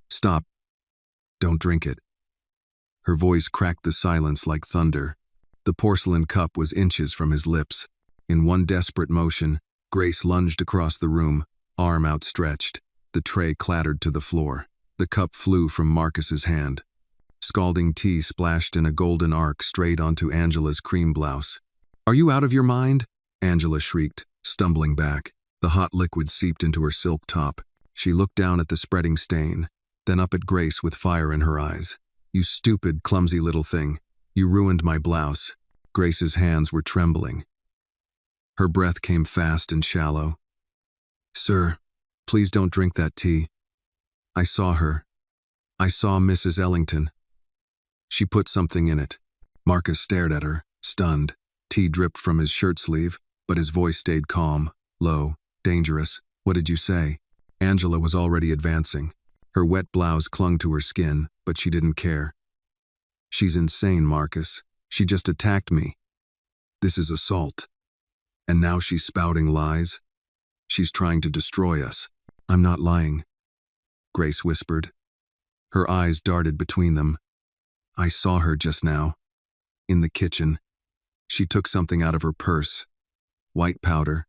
Stop. Don't drink it. Her voice cracked the silence like thunder. The porcelain cup was inches from his lips. In one desperate motion, Grace lunged across the room, arm outstretched. The tray clattered to the floor. The cup flew from Marcus's hand. Scalding tea splashed in a golden arc straight onto Angela's cream blouse. "Are you out of your mind?" Angela shrieked, stumbling back. The hot liquid seeped into her silk top. She looked down at the spreading stain, then up at Grace with fire in her eyes. "You stupid, clumsy little thing. You ruined my blouse." Grace's hands were trembling. Her breath came fast and shallow. "Sir, please don't drink that tea. I saw her. I saw Mrs. Ellington. She put something in it." Marcus stared at her, stunned. Tea dripped from his shirt sleeve, but his voice stayed calm, low, dangerous. "What did you say?" Angela was already advancing. Her wet blouse clung to her skin, but she didn't care. "She's insane, Marcus. She just attacked me. This is assault. And now she's spouting lies. She's trying to destroy us." "I'm not lying," Grace whispered. Her eyes darted between them. "I saw her just now. In the kitchen. She took something out of her purse. White powder.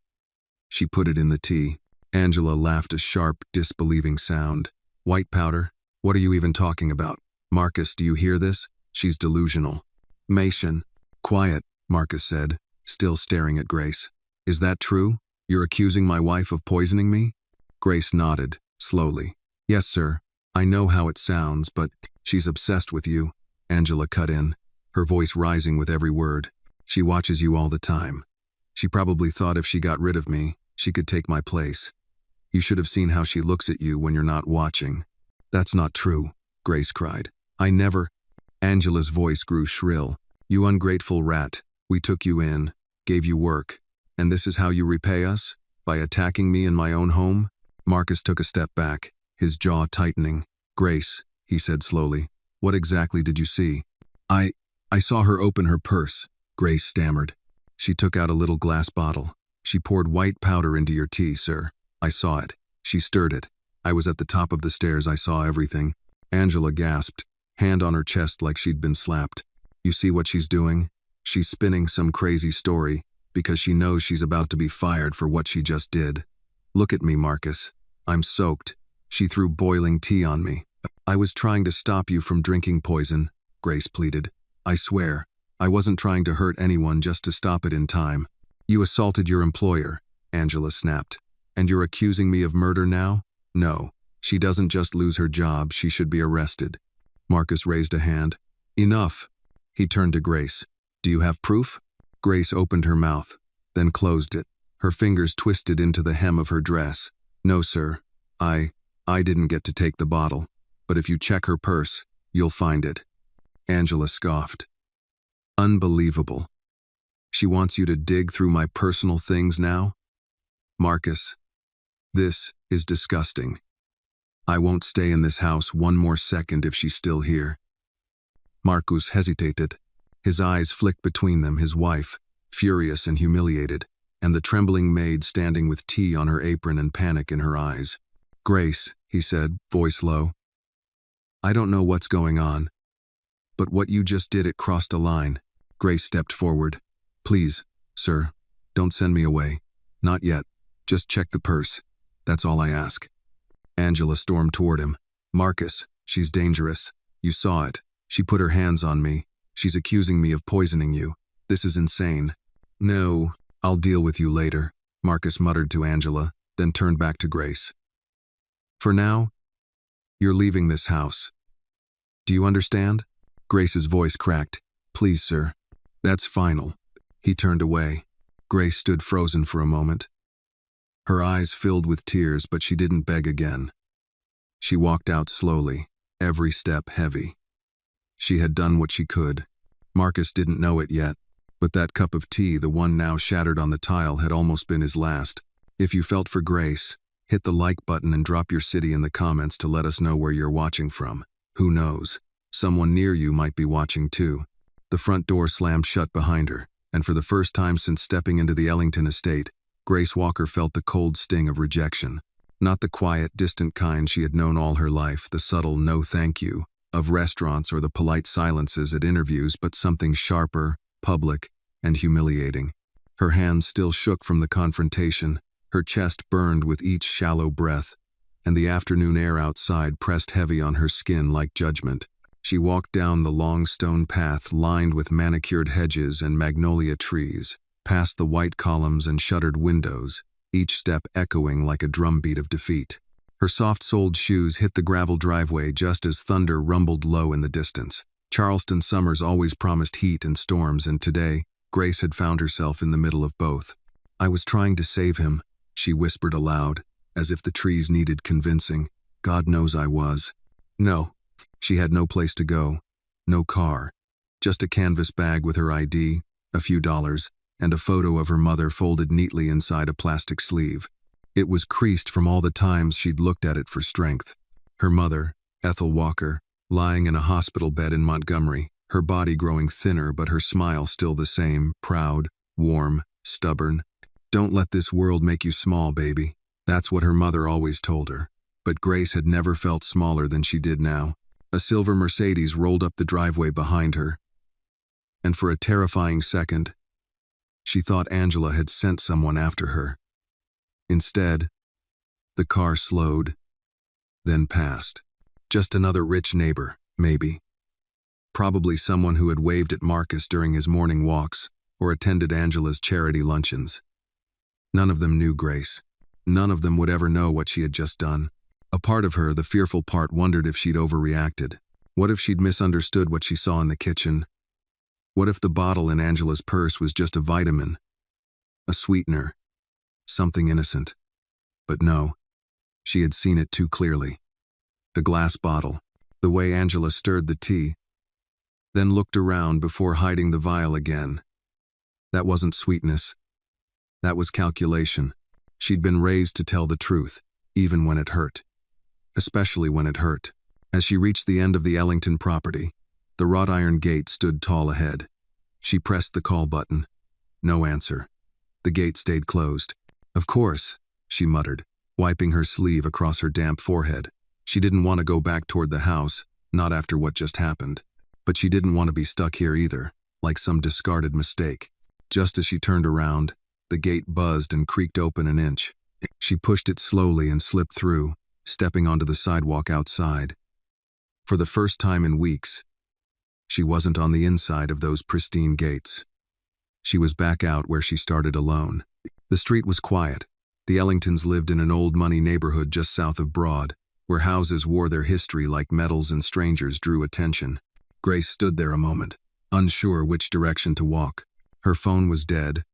She put it in the tea." Angela laughed a sharp, disbelieving sound. "White powder? What are you even talking about? Marcus, do you hear this? She's delusional." "Mason." "Quiet," Marcus said, still staring at Grace. "Is that true? You're accusing my wife of poisoning me?" Grace nodded, slowly. "Yes, sir. I know how it sounds, but she's obsessed with you," Angela cut in, her voice rising with every word. "She watches you all the time. She probably thought if she got rid of me, she could take my place. You should have seen how she looks at you when you're not watching." "That's not true," Grace cried. "I never—" Angela's voice grew shrill. "You ungrateful rat. We took you in, gave you work, and this is how you repay us? By attacking me in my own home?" Marcus took a step back, his jaw tightening. "Grace," he said slowly, "what exactly did you see?" I saw her open her purse," Grace stammered. "She took out a little glass bottle. She poured white powder into your tea, sir. I saw it. She stirred it. I was at the top of the stairs. I saw everything." Angela gasped, hand on her chest like she'd been slapped. "You see what she's doing? She's spinning some crazy story because she knows she's about to be fired for what she just did. Look at me, Marcus. I'm soaked. She threw boiling tea on me." "I was trying to stop you from drinking poison," Grace pleaded. "I swear, I wasn't trying to hurt anyone just to stop it in time." "You assaulted your employer," Angela snapped. "And you're accusing me of murder now? No, she doesn't just lose her job, she should be arrested." Marcus raised a hand. "Enough." He turned to Grace. "Do you have proof?" Grace opened her mouth, then closed it. Her fingers twisted into the hem of her dress. "No, sir. I didn't get to take the bottle. But if you check her purse, you'll find it." Angela scoffed. "Unbelievable. She wants you to dig through my personal things now? Marcus, this is disgusting. I won't stay in this house one more second if she's still here." Marcus hesitated. His eyes flicked between them, his wife, furious and humiliated, and the trembling maid standing with tea on her apron and panic in her eyes. "Grace," he said, voice low. "I don't know what's going on, but what you just did, it crossed a line." Grace stepped forward. "Please, sir, don't send me away. Not yet. Just check the purse. That's all I ask." Angela stormed toward him. "Marcus, she's dangerous. You saw it. She put her hands on me. She's accusing me of poisoning you. This is insane." "No, I'll deal with you later," Marcus muttered to Angela, then turned back to Grace. "For now, you're leaving this house. Do you understand?" Grace's voice cracked. "Please, sir." "That's final." He turned away. Grace stood frozen for a moment. Her eyes filled with tears, but she didn't beg again. She walked out slowly, every step heavy. She had done what she could. Marcus didn't know it yet, but that cup of tea, the one now shattered on the tile, had almost been his last. If you felt for Grace, hit the like button and drop your city in the comments to let us know where you're watching from. Who knows? Someone near you might be watching too. The front door slammed shut behind her, and for the first time since stepping into the Ellington estate, Grace Walker felt the cold sting of rejection. Not the quiet, distant kind she had known all her life, the subtle no thank you of restaurants or the polite silences at interviews, but something sharper, public, and humiliating. Her hands still shook from the confrontation, her chest burned with each shallow breath, and the afternoon air outside pressed heavy on her skin like judgment. She walked down the long stone path lined with manicured hedges and magnolia trees, past the white columns and shuttered windows, each step echoing like a drumbeat of defeat. Her soft-soled shoes hit the gravel driveway just as thunder rumbled low in the distance. Charleston summers always promised heat and storms, and today, Grace had found herself in the middle of both. "I was trying to save him," she whispered aloud, as if the trees needed convincing. "God knows I was." No. She had no place to go, no car, just a canvas bag with her ID, a few dollars, and a photo of her mother folded neatly inside a plastic sleeve. It was creased from all the times she'd looked at it for strength. Her mother, Ethel Walker, lying in a hospital bed in Montgomery, her body growing thinner but her smile still the same, proud, warm, stubborn. "Don't let this world make you small, baby." That's what her mother always told her. But Grace had never felt smaller than she did now. A silver Mercedes rolled up the driveway behind her, and for a terrifying second, she thought Angela had sent someone after her. Instead, the car slowed, then passed. Just another rich neighbor, maybe. Probably someone who had waved at Marcus during his morning walks or attended Angela's charity luncheons. None of them knew Grace. None of them would ever know what she had just done. A part of her, the fearful part, wondered if she'd overreacted. What if she'd misunderstood what she saw in the kitchen? What if the bottle in Angela's purse was just a vitamin, a sweetener, something innocent? But no, she had seen it too clearly. The glass bottle, the way Angela stirred the tea, then looked around before hiding the vial again. That wasn't sweetness. That was calculation. She'd been raised to tell the truth, even when it hurt. Especially when it hurt. As she reached the end of the Ellington property, the wrought iron gate stood tall ahead. She pressed the call button. No answer. The gate stayed closed. "Of course," she muttered, wiping her sleeve across her damp forehead. She didn't want to go back toward the house, not after what just happened. But she didn't want to be stuck here either, like some discarded mistake. Just as she turned around, the gate buzzed and creaked open an inch. She pushed it slowly and slipped through, stepping onto the sidewalk outside. For the first time in weeks, she wasn't on the inside of those pristine gates. She was back out where she started alone. The street was quiet. The Ellingtons lived in an old money neighborhood just south of Broad, where houses wore their history like medals and strangers drew attention. Grace stood there a moment, unsure which direction to walk. Her phone was dead,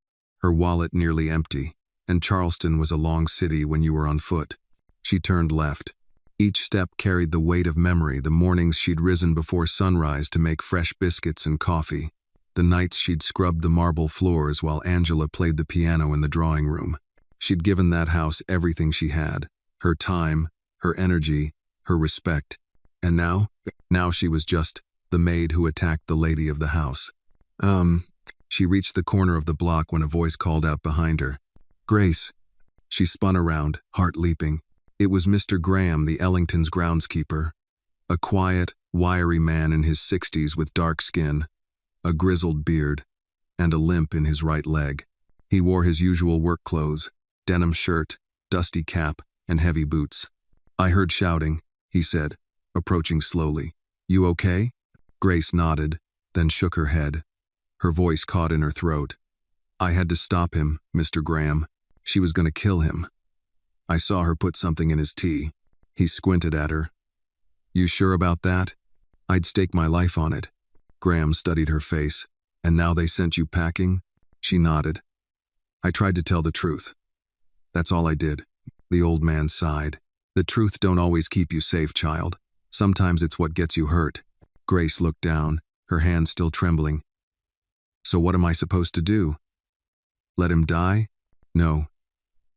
her wallet nearly empty, and Charleston was a long city when you were on foot. She turned left. Each step carried the weight of memory, the mornings she'd risen before sunrise to make fresh biscuits and coffee, the nights she'd scrubbed the marble floors while Angela played the piano in the drawing room. She'd given that house everything she had, her time, her energy, her respect, and now she was just the maid who attacked the lady of the house. She reached the corner of the block when a voice called out behind her. "Grace." She spun around, heart leaping. It was Mr. Graham, the Ellingtons' groundskeeper. A quiet, wiry man in his 60s with dark skin, a grizzled beard, and a limp in his right leg. He wore his usual work clothes, denim shirt, dusty cap, and heavy boots. "I heard shouting," he said, approaching slowly. "You okay?" Grace nodded, then shook her head. Her voice caught in her throat. "I had to stop him, Mr. Graham. She was going to kill him. I saw her put something in his tea." He squinted at her. "You sure about that? I'd stake my life on it." Graham studied her face. "And now they sent you packing?" She nodded. "I tried to tell the truth. That's all I did." The old man sighed. "The truth don't always keep you safe, child. Sometimes it's what gets you hurt." Grace looked down, her hand still trembling. "So what am I supposed to do? Let him die?" "No,"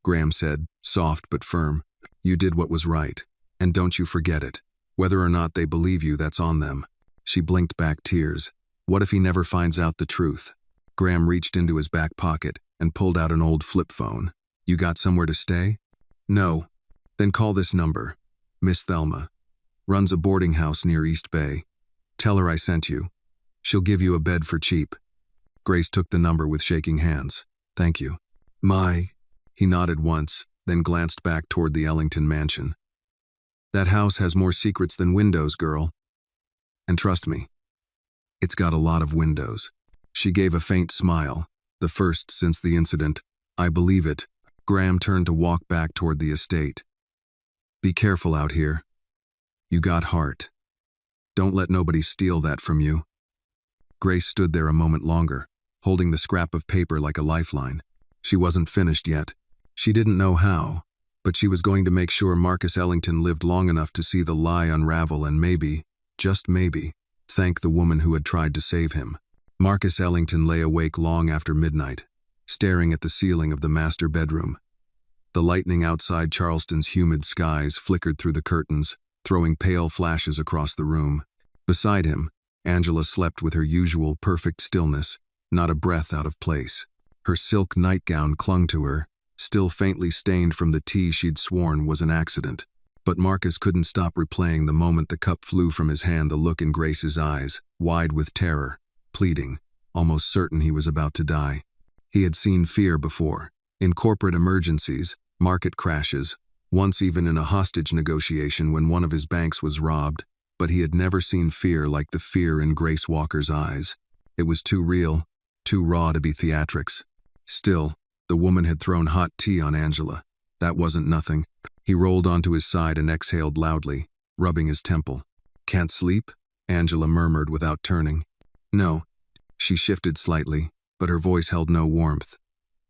Graham said, soft but firm. "You did what was right, and don't you forget it. Whether or not they believe you, that's on them." She blinked back tears. "What if he never finds out the truth?" Graham reached into his back pocket and pulled out an old flip phone. "You got somewhere to stay?" "No." Then call this number. Miss Thelma. Runs a boarding house near East Bay. Tell her I sent you. She'll give you a bed for cheap." Grace took the number with shaking hands. "Thank you." "My." He nodded once, then glanced back toward the Ellington mansion. "That house has more secrets than windows, girl. And trust me, it's got a lot of windows." She gave a faint smile, the first since the incident. "I believe it." Graham turned to walk back toward the estate. "Be careful out here. You got heart. Don't let nobody steal that from you." Grace stood there a moment longer, holding the scrap of paper like a lifeline. She wasn't finished yet. She didn't know how, but she was going to make sure Marcus Ellington lived long enough to see the lie unravel and maybe, just maybe, thank the woman who had tried to save him. Marcus Ellington lay awake long after midnight, staring at the ceiling of the master bedroom. The lightning outside Charleston's humid skies flickered through the curtains, throwing pale flashes across the room. Beside him, Angela slept with her usual perfect stillness, not a breath out of place. Her silk nightgown clung to her, still faintly stained from the tea she'd sworn was an accident. But Marcus couldn't stop replaying the moment the cup flew from his hand, the look in Grace's eyes, wide with terror, pleading, almost certain he was about to die. He had seen fear before, in corporate emergencies, market crashes, once even in a hostage negotiation when one of his banks was robbed, but he had never seen fear like the fear in Grace Walker's eyes. It was too real, too raw to be theatrics. Still, the woman had thrown hot tea on Angela. That wasn't nothing. He rolled onto his side and exhaled loudly, rubbing his temple. "Can't sleep?" Angela murmured without turning. "No." She shifted slightly, but her voice held no warmth.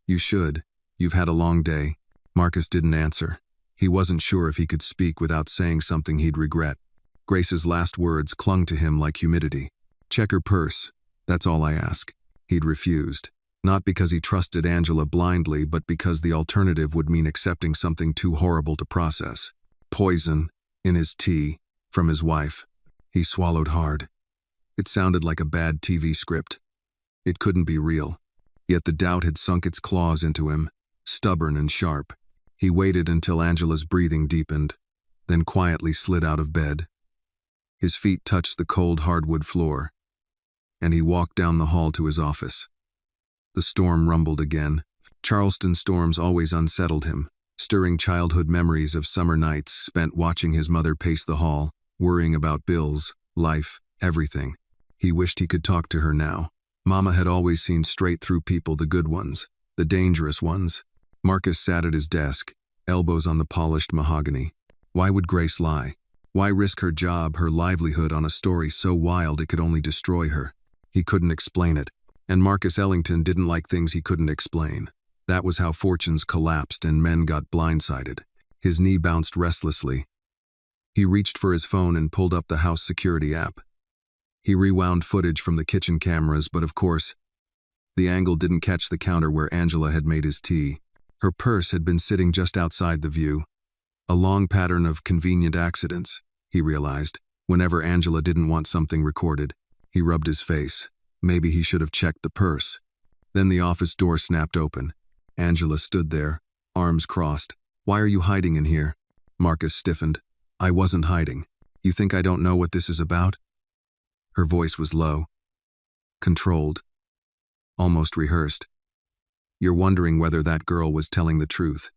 "You should. You've had a long day." Marcus didn't answer. He wasn't sure if he could speak without saying something he'd regret. Grace's last words clung to him like humidity. "Check her purse. That's all I ask." He'd refused. Not because he trusted Angela blindly, but because the alternative would mean accepting something too horrible to process. Poison, in his tea, from his wife. He swallowed hard. It sounded like a bad TV script. It couldn't be real. Yet the doubt had sunk its claws into him, stubborn and sharp. He waited until Angela's breathing deepened, then quietly slid out of bed. His feet touched the cold hardwood floor, and he walked down the hall to his office. The storm rumbled again. Charleston storms always unsettled him, stirring childhood memories of summer nights spent watching his mother pace the hall, worrying about bills, life, everything. He wished he could talk to her now. Mama had always seen straight through people, the good ones, the dangerous ones. Marcus sat at his desk, elbows on the polished mahogany. Why would Grace lie? Why risk her job, her livelihood on a story so wild it could only destroy her? He couldn't explain it. And Marcus Ellington didn't like things he couldn't explain. That was how fortunes collapsed and men got blindsided. His knee bounced restlessly. He reached for his phone and pulled up the house security app. He rewound footage from the kitchen cameras, but of course, the angle didn't catch the counter where Angela had made his tea. Her purse had been sitting just outside the view. A long pattern of convenient accidents, he realized. Whenever Angela didn't want something recorded, he rubbed his face. Maybe he should have checked the purse. Then the office door snapped open. Angela stood there, arms crossed. "Why are you hiding in here?" Marcus stiffened. "I wasn't hiding. You think I don't know what this is about?" Her voice was low, controlled, almost rehearsed. "You're wondering whether that girl was telling the truth."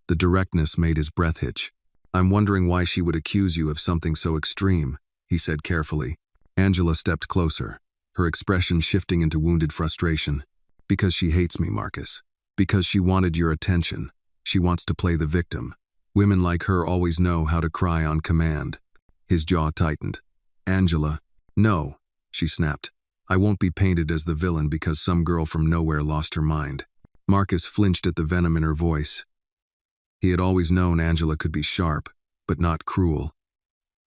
The directness made his breath hitch. "I'm wondering why she would accuse you of something so extreme," he said carefully. Angela stepped closer, her expression shifting into wounded frustration. "Because she hates me, Marcus. Because she wanted your attention. She wants to play the victim. Women like her always know how to cry on command." His jaw tightened. "Angela." "No," she snapped. "I won't be painted as the villain because some girl from nowhere lost her mind." Marcus flinched at the venom in her voice. He had always known Angela could be sharp, but not cruel.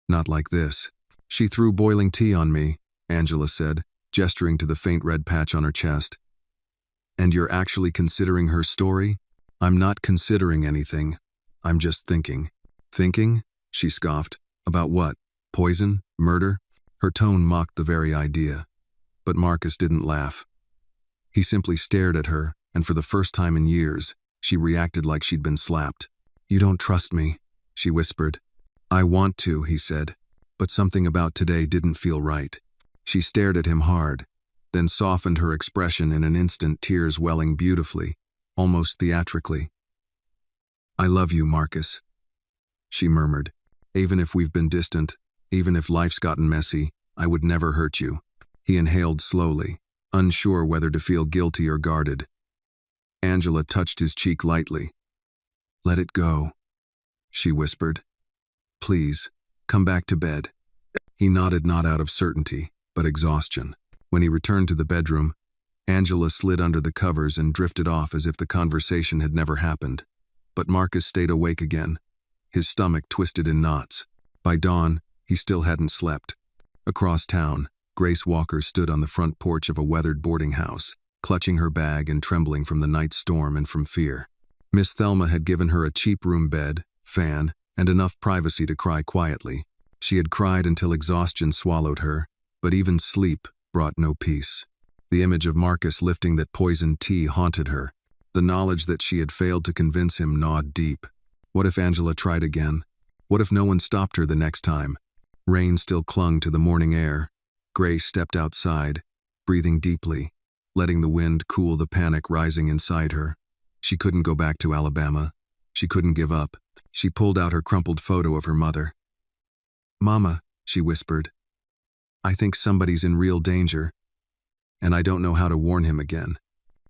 Not like this. "She threw boiling tea on me," Angela said, gesturing to the faint red patch on her chest. "And you're actually considering her story?" "I'm not considering anything. I'm just thinking." "Thinking?" she scoffed. "About what? Poison? Murder?" Her tone mocked the very idea. But Marcus didn't laugh. He simply stared at her, and for the first time in years, she reacted like she'd been slapped. "You don't trust me," she whispered. "I want to," he said, but something about today didn't feel right. She stared at him hard, then softened her expression in an instant, tears welling beautifully, almost theatrically. "I love you, Marcus," she murmured. "Even if we've been distant, even if life's gotten messy, I would never hurt you." He inhaled slowly, unsure whether to feel guilty or guarded. Angela touched his cheek lightly. "Let it go," she whispered. "Please, come back to bed." He nodded, not out of certainty, but exhaustion. When he returned to the bedroom, Angela slid under the covers and drifted off as if the conversation had never happened. But Marcus stayed awake again, his stomach twisted in knots. By dawn, he still hadn't slept. Across town, Grace Walker stood on the front porch of a weathered boarding house, clutching her bag and trembling from the night storm and from fear. Miss Thelma had given her a cheap room bed, fan, and enough privacy to cry quietly. She had cried until exhaustion swallowed her, but even sleep brought no peace. The image of Marcus lifting that poisoned tea haunted her. The knowledge that she had failed to convince him gnawed deep. What if Angela tried again? What if no one stopped her the next time? Rain still clung to the morning air. Grace stepped outside, breathing deeply, letting the wind cool the panic rising inside her. She couldn't go back to Alabama. She couldn't give up. She pulled out her crumpled photo of her mother. "Mama," she whispered, "I think somebody's in real danger, and I don't know how to warn him again."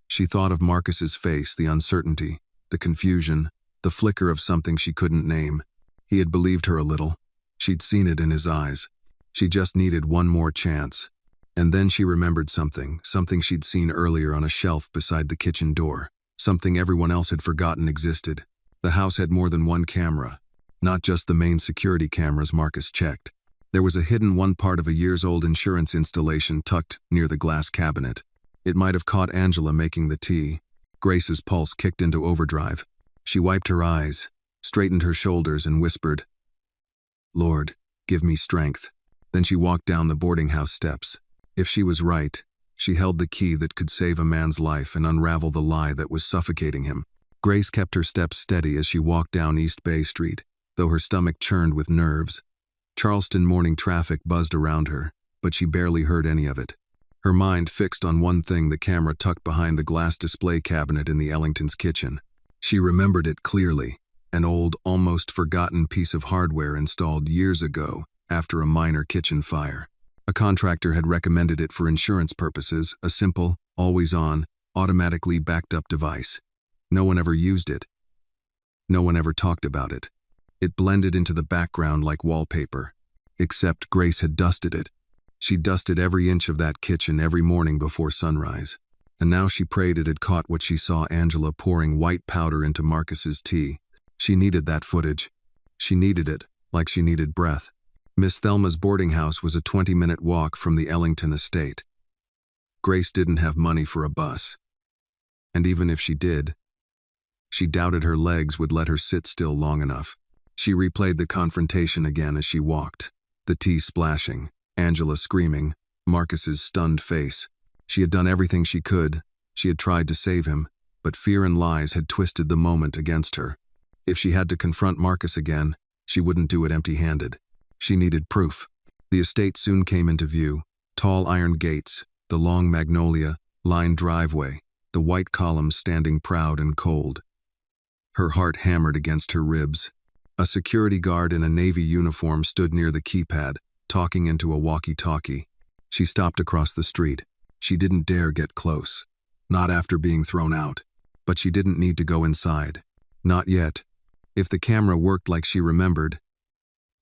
She thought of Marcus's face, the uncertainty, the confusion, the flicker of something she couldn't name. He had believed her a little. She'd seen it in his eyes. She just needed one more chance. And then she remembered something she'd seen earlier on a shelf beside the kitchen door, something everyone else had forgotten existed. The house had more than one camera, not just the main security cameras Marcus checked. There was a hidden one part of a years-old insurance installation tucked near the glass cabinet. It might have caught Angela making the tea. Grace's pulse kicked into overdrive. She wiped her eyes, straightened her shoulders, and whispered, "Lord, give me strength." Then she walked down the boarding house steps. If she was right, she held the key that could save a man's life and unravel the lie that was suffocating him. Grace kept her steps steady as she walked down East Bay Street, though her stomach churned with nerves. Charleston morning traffic buzzed around her, but she barely heard any of it. Her mind fixed on one thing, the camera tucked behind the glass display cabinet in the Ellington's kitchen. She remembered it clearly, an old, almost forgotten piece of hardware installed years ago after a minor kitchen fire. A contractor had recommended it for insurance purposes, a simple, always-on, automatically backed-up device. No one ever used it. No one ever talked about it. It blended into the background like wallpaper. Except Grace had dusted it. She dusted every inch of that kitchen every morning before sunrise. And now she prayed it had caught what she saw Angela pouring white powder into Marcus's tea. She needed that footage. She needed it, like she needed breath. Miss Thelma's boarding house was a 20-minute walk from the Ellington estate. Grace didn't have money for a bus. And even if she did, she doubted her legs would let her sit still long enough. She replayed the confrontation again as she walked. The tea splashing, Angela screaming, Marcus's stunned face. She had done everything she could. She had tried to save him, but fear and lies had twisted the moment against her. If she had to confront Marcus again, she wouldn't do it empty-handed. She needed proof. The estate soon came into view. Tall iron gates, the long magnolia-lined driveway, the white columns standing proud and cold. Her heart hammered against her ribs. A security guard in a navy uniform stood near the keypad, talking into a walkie-talkie. She stopped across the street. She didn't dare get close. Not after being thrown out. But she didn't need to go inside. Not yet. If the camera worked like she remembered,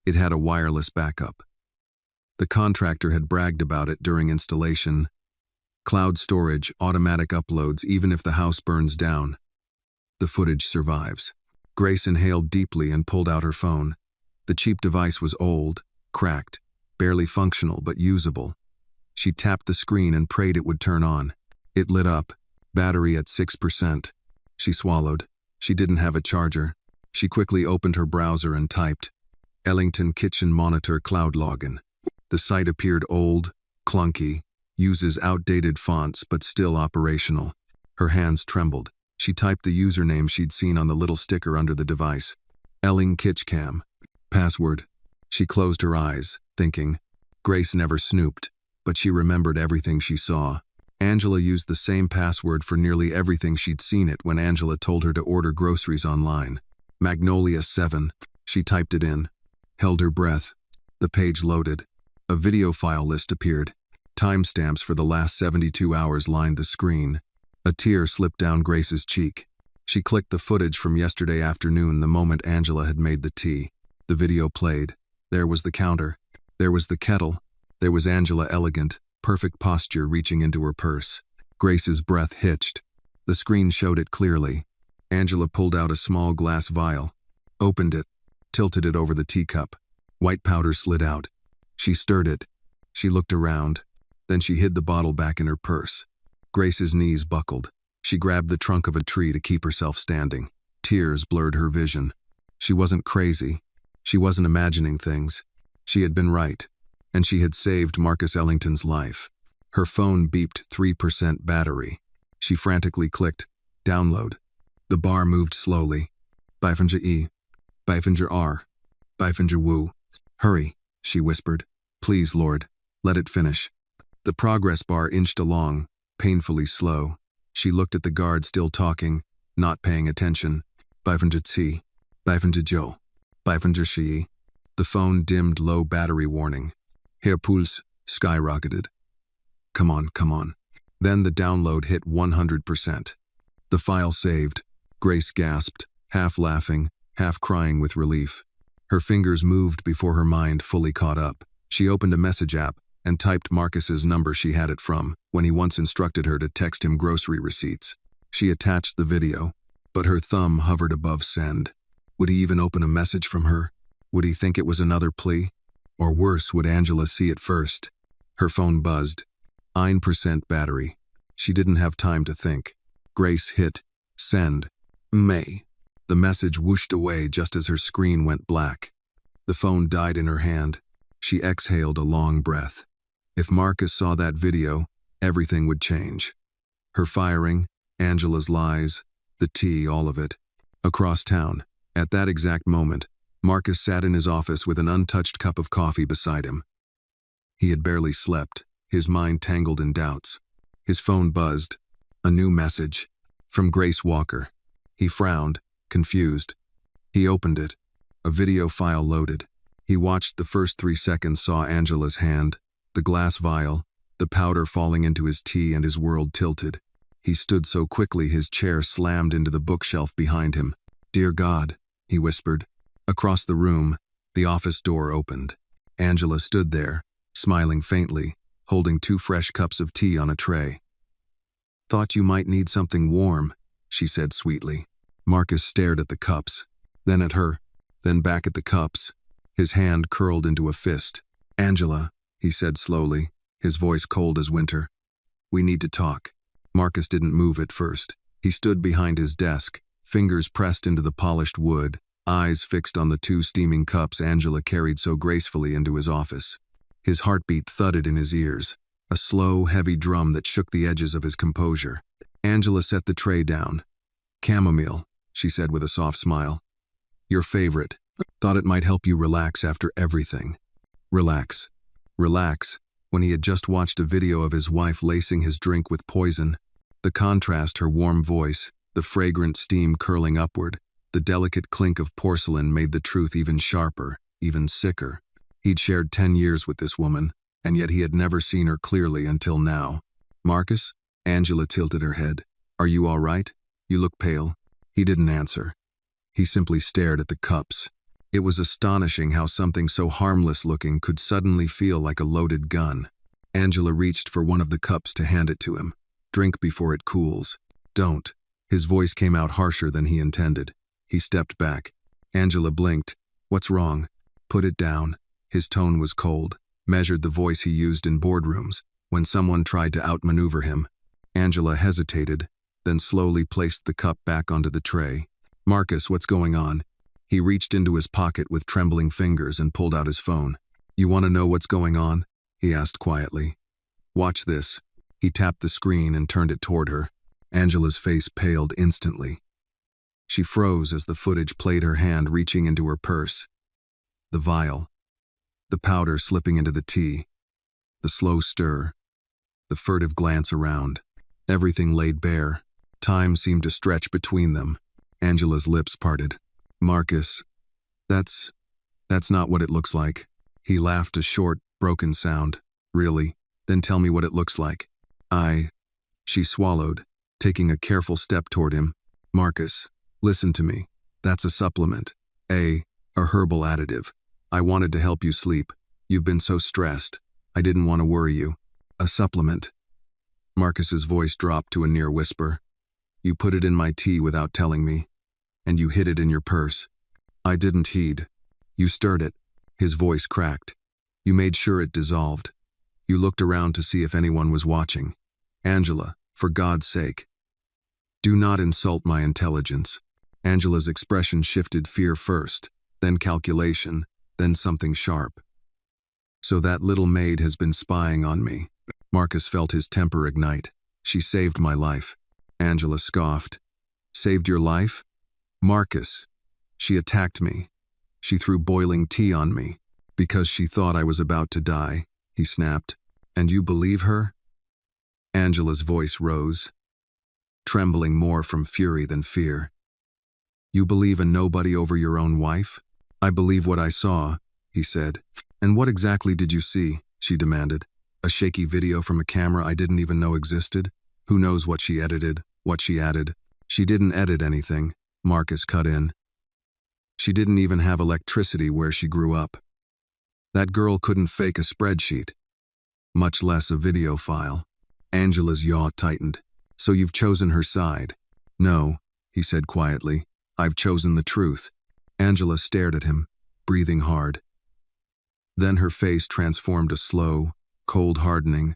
it had a wireless backup. The contractor had bragged about it during installation. Cloud storage, automatic uploads, even if the house burns down. The footage survives. Grace inhaled deeply and pulled out her phone. The cheap device was old, cracked, barely functional but usable. She tapped the screen and prayed it would turn on. It lit up, battery at 6%. She swallowed. She didn't have a charger. She quickly opened her browser and typed, Ellington Kitchen Monitor Cloud Login. The site appeared old, clunky, uses outdated fonts but still operational. Her hands trembled. She typed the username she'd seen on the little sticker under the device. Elling Kitchcam. Password. She closed her eyes, thinking. Grace never snooped, but she remembered everything she saw. Angela used the same password for nearly everything she'd seen it when Angela told her to order groceries online. Magnolia 7. She typed it in. Held her breath. The page loaded. A video file list appeared. Timestamps for the last 72 hours lined the screen. A tear slipped down Grace's cheek. She clicked the footage from yesterday afternoon the moment Angela had made the tea. The video played. There was the counter. There was the kettle. There was Angela elegant, perfect posture reaching into her purse. Grace's breath hitched. The screen showed it clearly. Angela pulled out a small glass vial, opened it, tilted it over the teacup. White powder slid out. She stirred it. She looked around. Then she hid the bottle back in her purse. Grace's knees buckled. She grabbed the trunk of a tree to keep herself standing. Tears blurred her vision. She wasn't crazy. She wasn't imagining things. She had been right. And she had saved Marcus Ellington's life. Her phone beeped 3% battery. She frantically clicked, download. The bar moved slowly. Biffinger E. Biffinger R. Biffinger Woo. Hurry, she whispered. Please, Lord, let it finish. The progress bar inched along, painfully slow. She looked at the guard still talking, not paying attention. Biffinger T. Biffinger Joe. Biffinger Shi. The phone dimmed low battery warning. Hair pulse skyrocketed. Come on, come on. Then the download hit 100%. The file saved. Grace gasped, half laughing, half crying with relief. Her fingers moved before her mind fully caught up. She opened a message app and typed Marcus's number she had it from when he once instructed her to text him grocery receipts. She attached the video, but her thumb hovered above send. Would he even open a message from her? Would he think it was another plea? Or worse, would Angela see it first? Her phone buzzed. 9% battery. She didn't have time to think. Grace hit send. May. The message whooshed away just as her screen went black. The phone died in her hand. She exhaled a long breath. If Marcus saw that video, everything would change. Her firing, Angela's lies, the tea, all of it. Across town, at that exact moment, Marcus sat in his office with an untouched cup of coffee beside him. He had barely slept, his mind tangled in doubts. His phone buzzed. A new message. From Grace Walker. He frowned, confused. He opened it. A video file loaded. He watched the first 3 seconds, saw Angela's hand, the glass vial, the powder falling into his tea, and his world tilted. He stood so quickly his chair slammed into the bookshelf behind him. Dear God, he whispered. Across the room, the office door opened. Angela stood there, smiling faintly, holding 2 fresh cups of tea on a tray. Thought you might need something warm, she said sweetly. Marcus stared at the cups, then at her, then back at the cups. His hand curled into a fist. Angela, he said slowly, his voice cold as winter. We need to talk. Marcus didn't move at first. He stood behind his desk, fingers pressed into the polished wood, eyes fixed on the 2 steaming cups Angela carried so gracefully into his office. His heartbeat thudded in his ears, a slow, heavy drum that shook the edges of his composure. Angela set the tray down. Chamomile, she said with a soft smile. Your favorite. Thought it might help you relax after everything. Relax. Relax, when he had just watched a video of his wife lacing his drink with poison. The contrast, her warm voice, the fragrant steam curling upward, the delicate clink of porcelain made the truth even sharper, even sicker. He'd shared 10 years with this woman, and yet he had never seen her clearly until now. Marcus? Angela tilted her head. Are you all right? You look pale. He didn't answer. He simply stared at the cups. It was astonishing how something so harmless-looking could suddenly feel like a loaded gun. Angela reached for one of the cups to hand it to him. Drink before it cools. Don't. His voice came out harsher than he intended. He stepped back. Angela blinked. What's wrong? Put it down. His tone was cold, measured the voice he used in boardrooms, when someone tried to outmaneuver him. Angela hesitated, then slowly placed the cup back onto the tray. Marcus, what's going on? He reached into his pocket with trembling fingers and pulled out his phone. You want to know what's going on? He asked quietly. Watch this. He tapped the screen and turned it toward her. Angela's face paled instantly. She froze as the footage played, her hand reaching into her purse. The vial. The powder slipping into the tea. The slow stir. The furtive glance around. Everything laid bare. Time seemed to stretch between them. Angela's lips parted. Marcus, that's not what it looks like. He laughed, a short, broken sound. Really? Then tell me what it looks like. She swallowed, taking a careful step toward him. Marcus, listen to me. That's a supplement. A herbal additive. I wanted to help you sleep. You've been so stressed. I didn't want to worry you. A supplement. Marcus's voice dropped to a near whisper. You put it in my tea without telling me. And you hid it in your purse. I didn't heed. You stirred it. His voice cracked. You made sure it dissolved. You looked around to see if anyone was watching. Angela, for God's sake. Do not insult my intelligence. Angela's expression shifted, fear first, then calculation, then something sharp. So that little maid has been spying on me. Marcus felt his temper ignite. She saved my life. Angela scoffed. Saved your life? Marcus. She attacked me. She threw boiling tea on me. Because she thought I was about to die, he snapped. And you believe her? Angela's voice rose, trembling more from fury than fear. You believe a nobody over your own wife? I believe what I saw, he said. And what exactly did you see? She demanded. A shaky video from a camera I didn't even know existed? Who knows what she edited, what she added? She didn't edit anything, Marcus cut in. She didn't even have electricity where she grew up. That girl couldn't fake a spreadsheet, much less a video file. Angela's jaw tightened. So you've chosen her side? No, he said quietly. I've chosen the truth. Angela stared at him, breathing hard. Then her face transformed, a slow, cold hardening,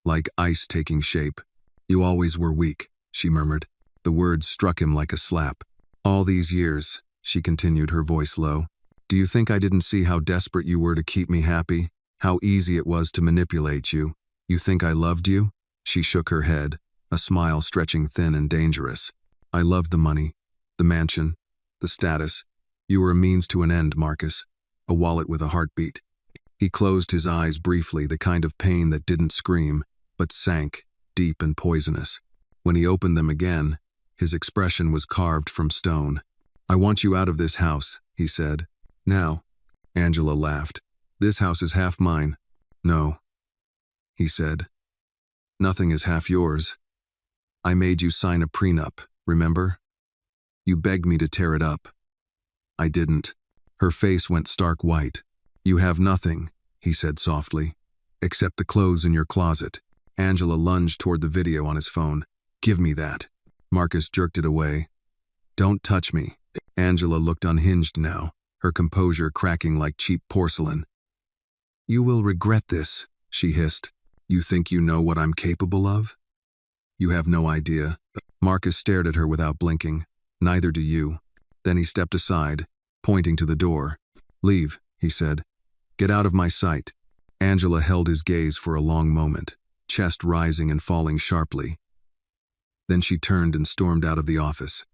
like ice taking shape. You always were weak, she murmured. The words struck him like a slap. All these years, she continued, her voice low. Do you think I didn't see how desperate you were to keep me happy? How easy it was to manipulate you? You think I loved you? She shook her head, a smile stretching thin and dangerous. I loved the money, the mansion, the status. You were a means to an end, Marcus. A wallet with a heartbeat. He closed his eyes briefly, the kind of pain that didn't scream, but sank, deep and poisonous. When he opened them again, his expression was carved from stone. I want you out of this house, he said. Now. Angela laughed. This house is half mine. No, he said. Nothing is half yours. I made you sign a prenup, remember? You begged me to tear it up. I didn't. Her face went stark white. You have nothing, he said softly, except the clothes in your closet. Angela lunged toward the video on his phone. Give me that. Marcus jerked it away. Don't touch me. Angela looked unhinged now, her composure cracking like cheap porcelain. You will regret this, she hissed. You think you know what I'm capable of? You have no idea. Marcus stared at her without blinking. Neither do you. Then he stepped aside, pointing to the door. Leave, he said. Get out of my sight. Angela held his gaze for a long moment, chest rising and falling sharply. Then she turned and stormed out of the office,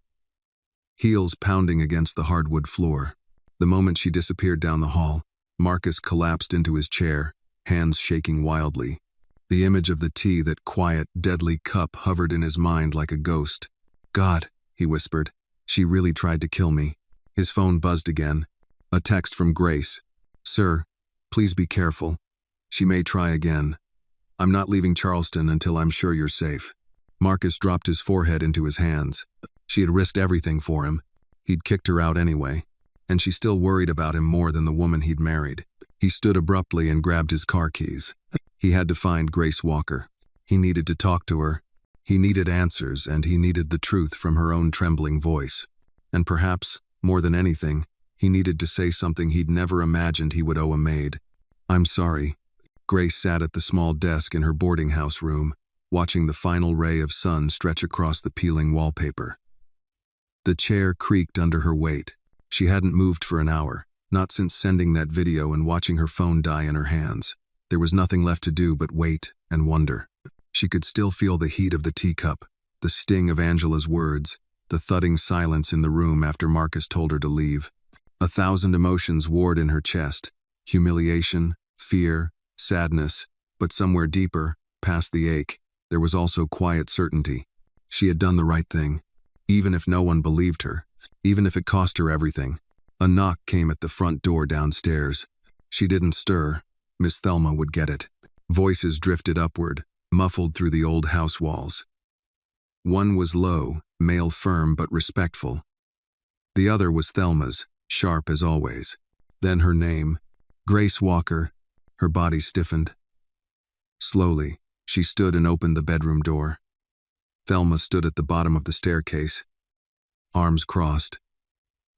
heels pounding against the hardwood floor. The moment she disappeared down the hall, Marcus collapsed into his chair, hands shaking wildly. The image of the tea, that quiet, deadly cup, hovered in his mind like a ghost. God, he whispered, she really tried to kill me. His phone buzzed again. A text from Grace. Sir, please be careful. She may try again. I'm not leaving Charleston until I'm sure you're safe. Marcus dropped his forehead into his hands. She had risked everything for him. He'd kicked her out anyway. And she still worried about him more than the woman he'd married. He stood abruptly and grabbed his car keys. He had to find Grace Walker. He needed to talk to her. He needed answers, and he needed the truth from her own trembling voice. And perhaps, more than anything, he needed to say something he'd never imagined he would owe a maid. I'm sorry. Grace sat at the small desk in her boarding house room, watching the final ray of sun stretch across the peeling wallpaper. The chair creaked under her weight. She hadn't moved for an hour, not since sending that video and watching her phone die in her hands. There was nothing left to do but wait and wonder. She could still feel the heat of the teacup, the sting of Angela's words, the thudding silence in the room after Marcus told her to leave. 1,000 emotions warred in her chest. Humiliation, fear, sadness, but somewhere deeper, past the ache, there was also quiet certainty. She had done the right thing, even if no one believed her, even if it cost her everything. A knock came at the front door downstairs. She didn't stir. Miss Thelma would get it. Voices drifted upward, muffled through the old house walls. One was low, male firm but respectful. The other was Thelma's, sharp as always. Then her name, Grace Walker. Her body stiffened. Slowly, she stood and opened the bedroom door. Thelma stood at the bottom of the staircase, arms crossed,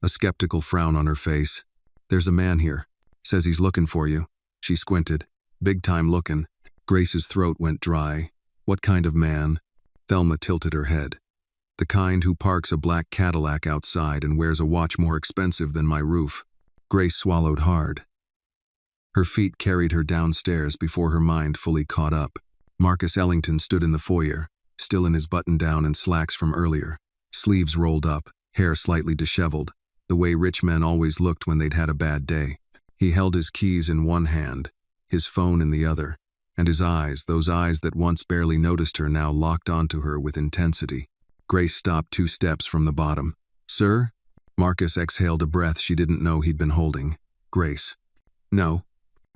a skeptical frown on her face. "There's a man here. Says he's looking for you." She squinted. "Big time looking." Grace's throat went dry. "What kind of man?" Thelma tilted her head. "The kind who parks a black Cadillac outside and wears a watch more expensive than my roof." Grace swallowed hard. Her feet carried her downstairs before her mind fully caught up. Marcus Ellington stood in the foyer, still in his button-down and slacks from earlier, sleeves rolled up, hair slightly disheveled, the way rich men always looked when they'd had a bad day. He held his keys in one hand, his phone in the other, and his eyes, those eyes that once barely noticed her, now locked onto her with intensity. Grace stopped 2 steps from the bottom. "Sir?" Marcus exhaled a breath she didn't know he'd been holding. "Grace." "No."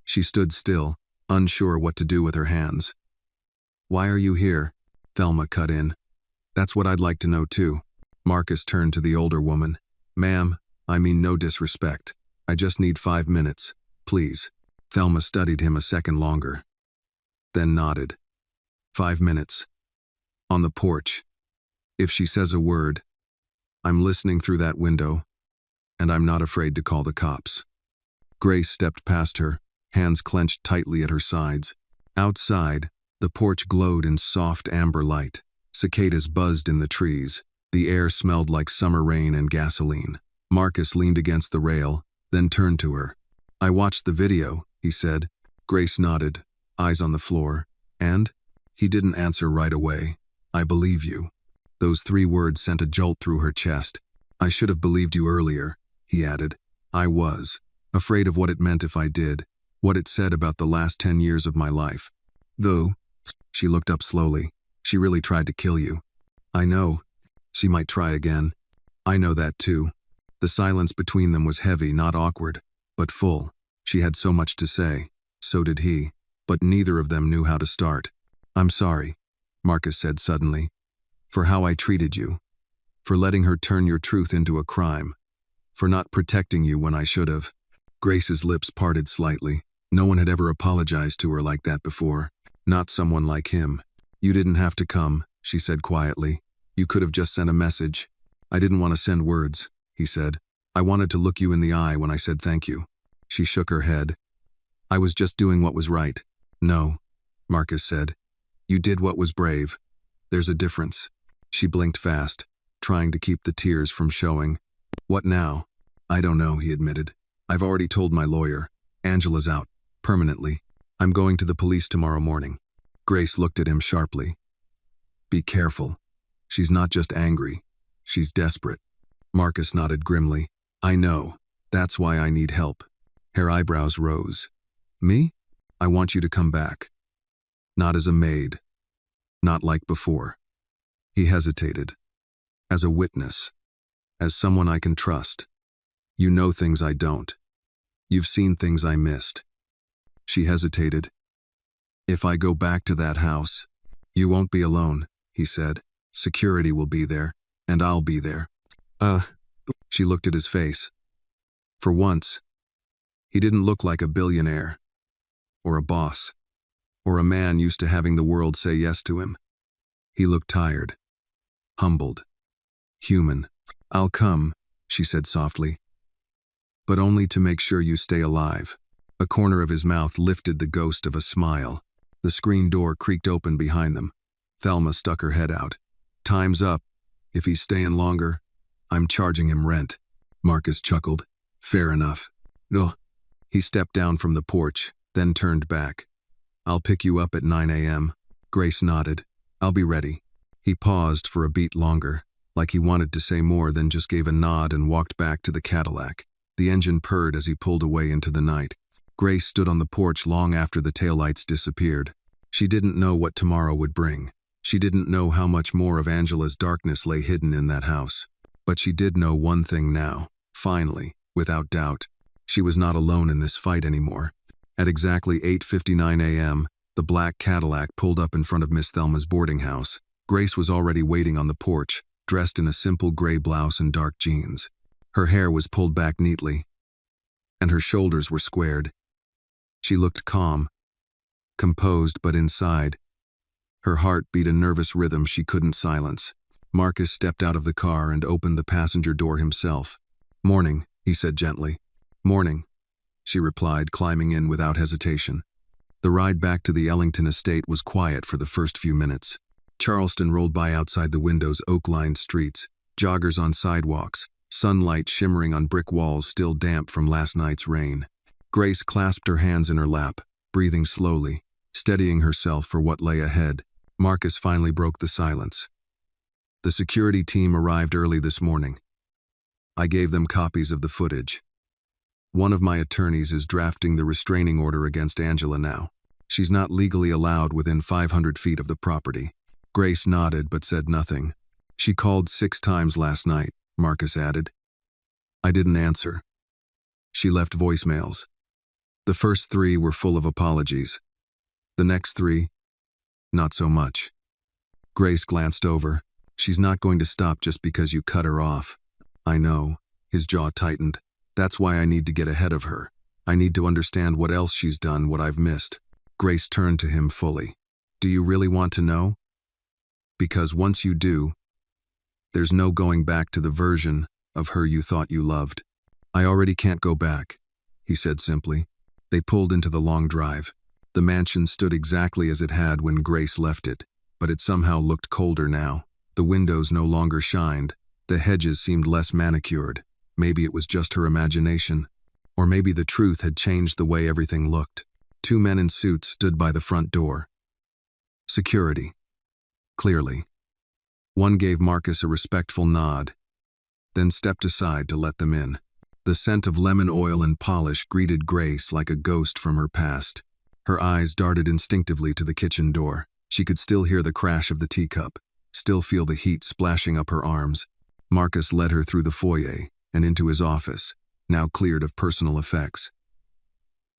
She stood still, unsure what to do with her hands. "Why are you here?" Thelma cut in. "That's what I'd like to know too." Marcus turned to the older woman. "Ma'am, I mean no disrespect. I just need 5 minutes, please." Thelma studied him a second longer, then nodded. 5 minutes. On the porch. If she says a word, I'm listening through that window, and I'm not afraid to call the cops. Grace stepped past her, hands clenched tightly at her sides. Outside, the porch glowed in soft amber light. Cicadas buzzed in the trees. The air smelled like summer rain and gasoline. Marcus leaned against the rail, then turned to her. "I watched the video," he said. Grace nodded, eyes on the floor. "And?" He didn't answer right away. "I believe you." Those 3 words sent a jolt through her chest. "I should have believed you earlier," he added. "I was. Afraid of what it meant if I did, what it said about the last 10 years of my life. Though," she looked up slowly, "she really tried to kill you." "I know. She might try again." "I know that too." The silence between them was heavy, not awkward, but full. She had so much to say. So did he. But neither of them knew how to start. "I'm sorry," Marcus said suddenly, "for how I treated you. For letting her turn your truth into a crime. For not protecting you when I should have." Grace's lips parted slightly. No one had ever apologized to her like that before. Not someone like him. "You didn't have to come," she said quietly. "You could have just sent a message." "I didn't want to send words," he said. "I wanted to look you in the eye when I said thank you." She shook her head. "I was just doing what was right." "No," Marcus said. "You did what was brave. There's a difference." She blinked fast, trying to keep the tears from showing. "What now?" "I don't know," he admitted. "I've already told my lawyer. Angela's out, permanently. I'm going to the police tomorrow morning." Grace looked at him sharply. "Be careful. She's not just angry. She's desperate." Marcus nodded grimly. "I know. That's why I need help." Her eyebrows rose. "Me? I want you to come back. Not as a maid. Not like before." He hesitated. "As a witness. As someone I can trust. You know things I don't. You've seen things I missed." She hesitated. "If I go back to that house, you won't be alone," he said. "Security will be there, and I'll be there." She looked at his face. For once, he didn't look like a billionaire, or a boss, or a man used to having the world say yes to him. He looked tired, humbled, human. "I'll come," she said softly. "But only to make sure you stay alive." A corner of his mouth lifted the ghost of a smile. The screen door creaked open behind them. Thelma stuck her head out. "Time's up. If he's staying longer, I'm charging him rent." Marcus chuckled. "Fair enough." "Ugh." He stepped down from the porch, then turned back. "I'll pick you up at 9 a.m. Grace nodded. "I'll be ready." He paused for a beat longer. like he wanted to say more, then just gave a nod and walked back to the Cadillac. The engine purred as he pulled away into the night. Grace stood on the porch long after the taillights disappeared. She didn't know what tomorrow would bring. She didn't know how much more of Angela's darkness lay hidden in that house. But she did know one thing now. Finally, without doubt, she was not alone in this fight anymore. At exactly 8:59 a.m., the black Cadillac pulled up in front of Miss Thelma's boarding house. Grace was already waiting on the porch, dressed in a simple gray blouse and dark jeans. Her hair was pulled back neatly, and her shoulders were squared. She looked calm, composed, but inside, her heart beat a nervous rhythm she couldn't silence. Marcus stepped out of the car and opened the passenger door himself. "Morning," he said gently. "Morning," she replied, climbing in without hesitation. The ride back to the Ellington estate was quiet for the first few minutes. Charleston rolled by outside the window's oak-lined streets, joggers on sidewalks, sunlight shimmering on brick walls still damp from last night's rain. Grace clasped her hands in her lap, breathing slowly, steadying herself for what lay ahead. Marcus finally broke the silence. "The security team arrived early this morning. I gave them copies of the footage. One of my attorneys is drafting the restraining order against Angela now. She's not legally allowed within 500 feet of the property." Grace nodded but said nothing. "She called 6 times last night," Marcus added. "I didn't answer. She left voicemails. The first 3 were full of apologies. The next 3, not so much." Grace glanced over. "She's not going to stop just because you cut her off." "I know." His jaw tightened. "That's why I need to get ahead of her. I need to understand what else she's done, what I've missed." Grace turned to him fully. "Do you really want to know? Because once you do, there's no going back to the version of her you thought you loved." "I already can't go back," he said simply. They pulled into the long drive. The mansion stood exactly as it had when Grace left it, but it somehow looked colder now. The windows no longer shined. The hedges seemed less manicured. Maybe it was just her imagination. Or maybe the truth had changed the way everything looked. 2 men in suits stood by the front door. Security. Clearly. One gave Marcus a respectful nod, then stepped aside to let them in. The scent of lemon oil and polish greeted Grace like a ghost from her past. Her eyes darted instinctively to the kitchen door. She could still hear the crash of the teacup, still feel the heat splashing up her arms. Marcus led her through the foyer and into his office, now cleared of personal effects.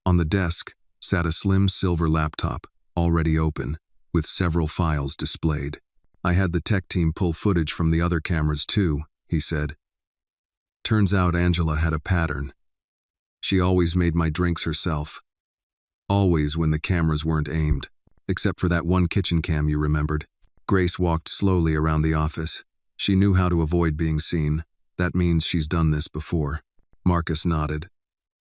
On the desk sat a slim silver laptop, already open, with several files displayed. "I had the tech team pull footage from the other cameras too," he said. "Turns out Angela had a pattern. She always made my drinks herself. Always when the cameras weren't aimed, except for that one kitchen cam you remembered." Grace walked slowly around the office. She knew how to avoid being seen. That means she's done this before. Marcus nodded.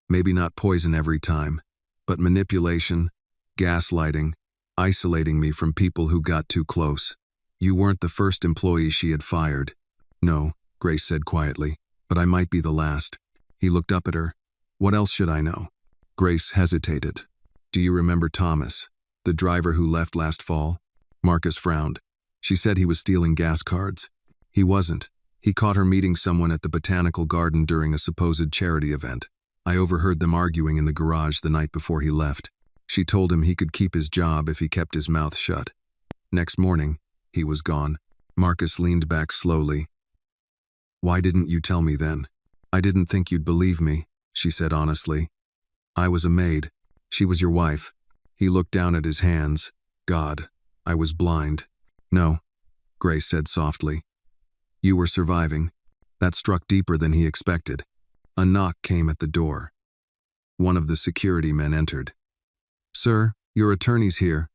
Maybe not poison every time, but manipulation, gaslighting, isolating me from people who got too close. "You weren't the first employee she had fired." "No," Grace said quietly, "but I might be the last." He looked up at her. "What else should I know?" Grace hesitated. "Do you remember Thomas, the driver who left last fall?" Marcus frowned. "She said he was stealing gas cards." "He wasn't. He caught her meeting someone at the botanical garden during a supposed charity event. I overheard them arguing in the garage the night before he left. She told him he could keep his job if he kept his mouth shut. Next morning, he was gone." Marcus leaned back slowly. "Why didn't you tell me then?" "I didn't think you'd believe me," she said honestly. "I was a maid. She was your wife." He looked down at his hands. "God, I was blind." "No," Grace said softly. "You were surviving." That struck deeper than he expected. A knock came at the door. One of the security men entered. "Sir, your attorney's here.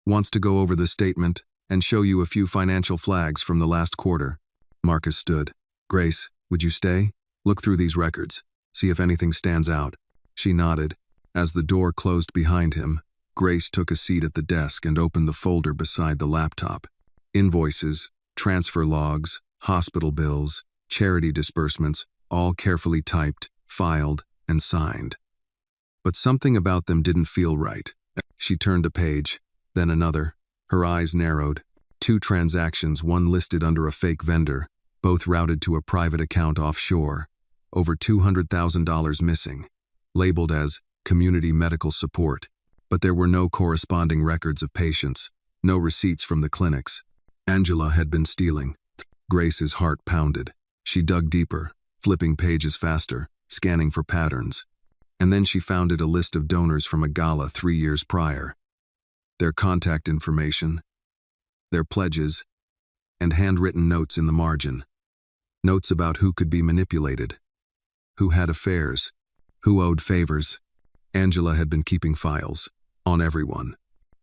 Wants to go over the statement and show you a few financial flags from the last quarter." Marcus stood. "Grace, would you stay? Look through these records. See if anything stands out." She nodded. As the door closed behind him, Grace took a seat at the desk and opened the folder beside the laptop. Invoices, transfer logs, hospital bills, charity disbursements, all carefully typed, filed, and signed. But something about them didn't feel right. She turned a page, then another. Her eyes narrowed. 2 transactions, one listed under a fake vendor, both routed to a private account offshore. Over $200,000 missing, labeled as community medical support. But there were no corresponding records of patients, no receipts from the clinics. Angela had been stealing. Grace's heart pounded. She dug deeper, flipping pages faster, scanning for patterns. And then she found a list of donors from a gala 3 years prior. Their contact information, their pledges, and handwritten notes in the margin. Notes about who could be manipulated, who had affairs, who owed favors. Angela had been keeping files on everyone.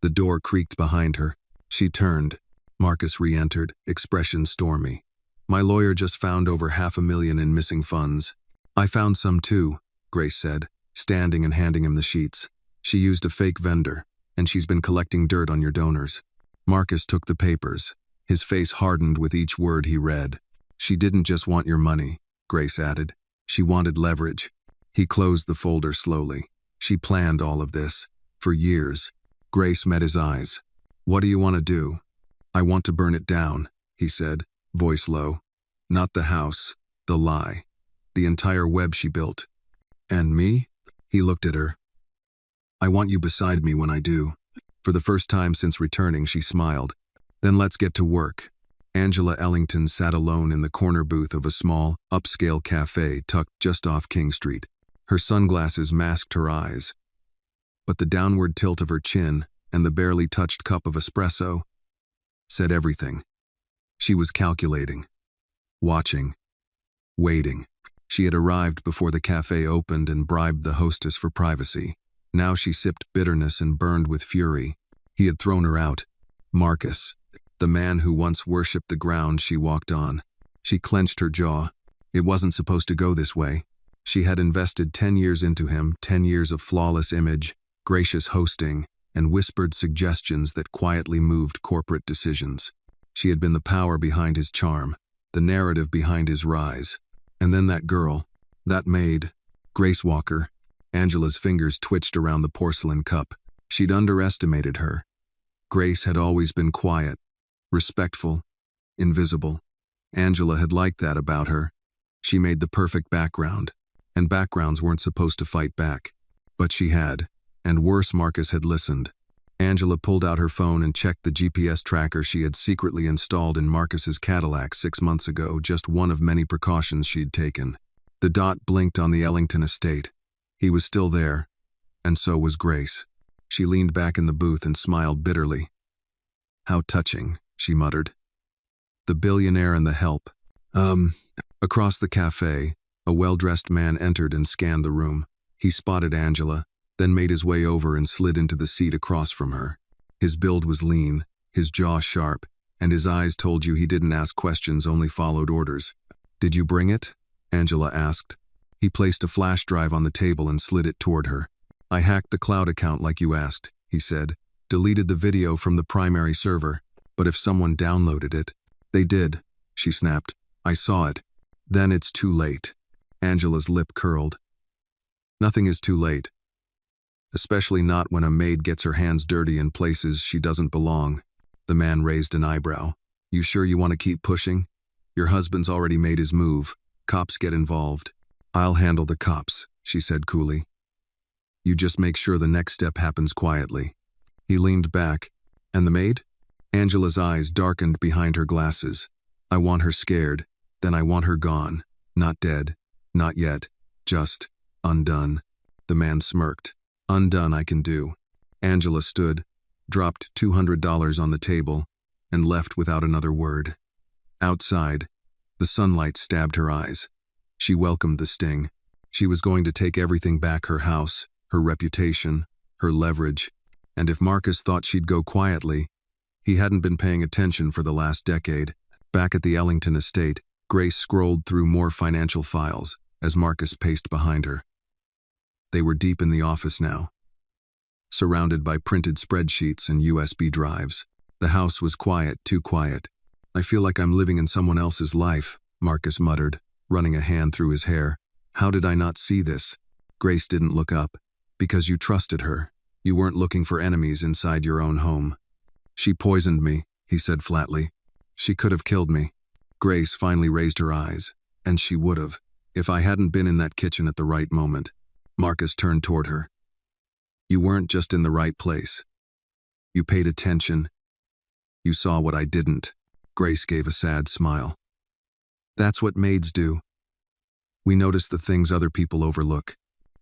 The door creaked behind her. She turned. Marcus re-entered, expression stormy. "My lawyer just found over $500,000 in missing funds." "I found some too," Grace said, standing and handing him the sheets. "She used a fake vendor, and she's been collecting dirt on your donors." Marcus took the papers. His face hardened with each word he read. "She didn't just want your money," Grace added. "She wanted leverage." He closed the folder slowly. "She planned all of this. For years." Grace met his eyes. "What do you want to do?" "I want to burn it down," he said, voice low. "Not the house, the lie. The entire web she built." "And me?" He looked at her. "I want you beside me when I do." For the first time since returning, she smiled. "Then let's get to work." Angela Ellington sat alone in the corner booth of a small, upscale cafe tucked just off King Street. Her sunglasses masked her eyes, but the downward tilt of her chin and the barely touched cup of espresso said everything. She was calculating, watching, waiting. She had arrived before the cafe opened and bribed the hostess for privacy. Now she sipped bitterness and burned with fury. He had thrown her out. Marcus, the man who once worshipped the ground she walked on. She clenched her jaw. It wasn't supposed to go this way. She had invested 10 years into him, 10 years of flawless image, gracious hosting, and whispered suggestions that quietly moved corporate decisions. She had been the power behind his charm, the narrative behind his rise. And then that girl, that maid, Grace Walker. Angela's fingers twitched around the porcelain cup. She'd underestimated her. Grace had always been quiet, respectful, invisible. Angela had liked that about her. She made the perfect background, and backgrounds weren't supposed to fight back. But she had, and worse, Marcus had listened. Angela pulled out her phone and checked the GPS tracker she had secretly installed in Marcus's Cadillac 6 months ago, just one of many precautions she'd taken. The dot blinked on the Ellington estate. He was still there, and so was Grace. She leaned back in the booth and smiled bitterly. "How touching," she muttered. "The billionaire and the help." Across the cafe, a well-dressed man entered and scanned the room. He spotted Angela, then made his way over and slid into the seat across from her. His build was lean, his jaw sharp, and his eyes told you he didn't ask questions, only followed orders. "Did you bring it?" Angela asked. He placed a flash drive on the table and slid it toward her. "I hacked the cloud account like you asked," he said. "Deleted the video from the primary server, but if someone downloaded it..." "They did," she snapped. "I saw it." "Then it's too late." Angela's lip curled. "Nothing is too late. Especially not when a maid gets her hands dirty in places she doesn't belong." The man raised an eyebrow. "You sure you want to keep pushing? Your husband's already made his move. Cops get involved." "I'll handle the cops," she said coolly. "You just make sure the next step happens quietly." He leaned back. "And the maid?" Angela's eyes darkened behind her glasses. "I want her scared. Then I want her gone. Not dead. Not yet. Just undone." The man smirked. "Undone I can do." Angela stood, dropped $200 on the table, and left without another word. Outside, the sunlight stabbed her eyes. She welcomed the sting. She was going to take everything back: her house, her reputation, her leverage. And if Marcus thought she'd go quietly, he hadn't been paying attention for the last decade. Back at the Ellington estate, Grace scrolled through more financial files as Marcus paced behind her. They were deep in the office now, surrounded by printed spreadsheets and USB drives. The house was quiet, too quiet. "I feel like I'm living in someone else's life," Marcus muttered, running a hand through his hair. "How did I not see this?" Grace didn't look up. "Because you trusted her. You weren't looking for enemies inside your own home." "She poisoned me," he said flatly. "She could have killed me." Grace finally raised her eyes, and she would have, if I hadn't been in that kitchen at the right moment. Marcus turned toward her. You weren't just in the right place. You paid attention. You saw what I didn't. Grace gave a sad smile. That's what maids do. We notice the things other people overlook.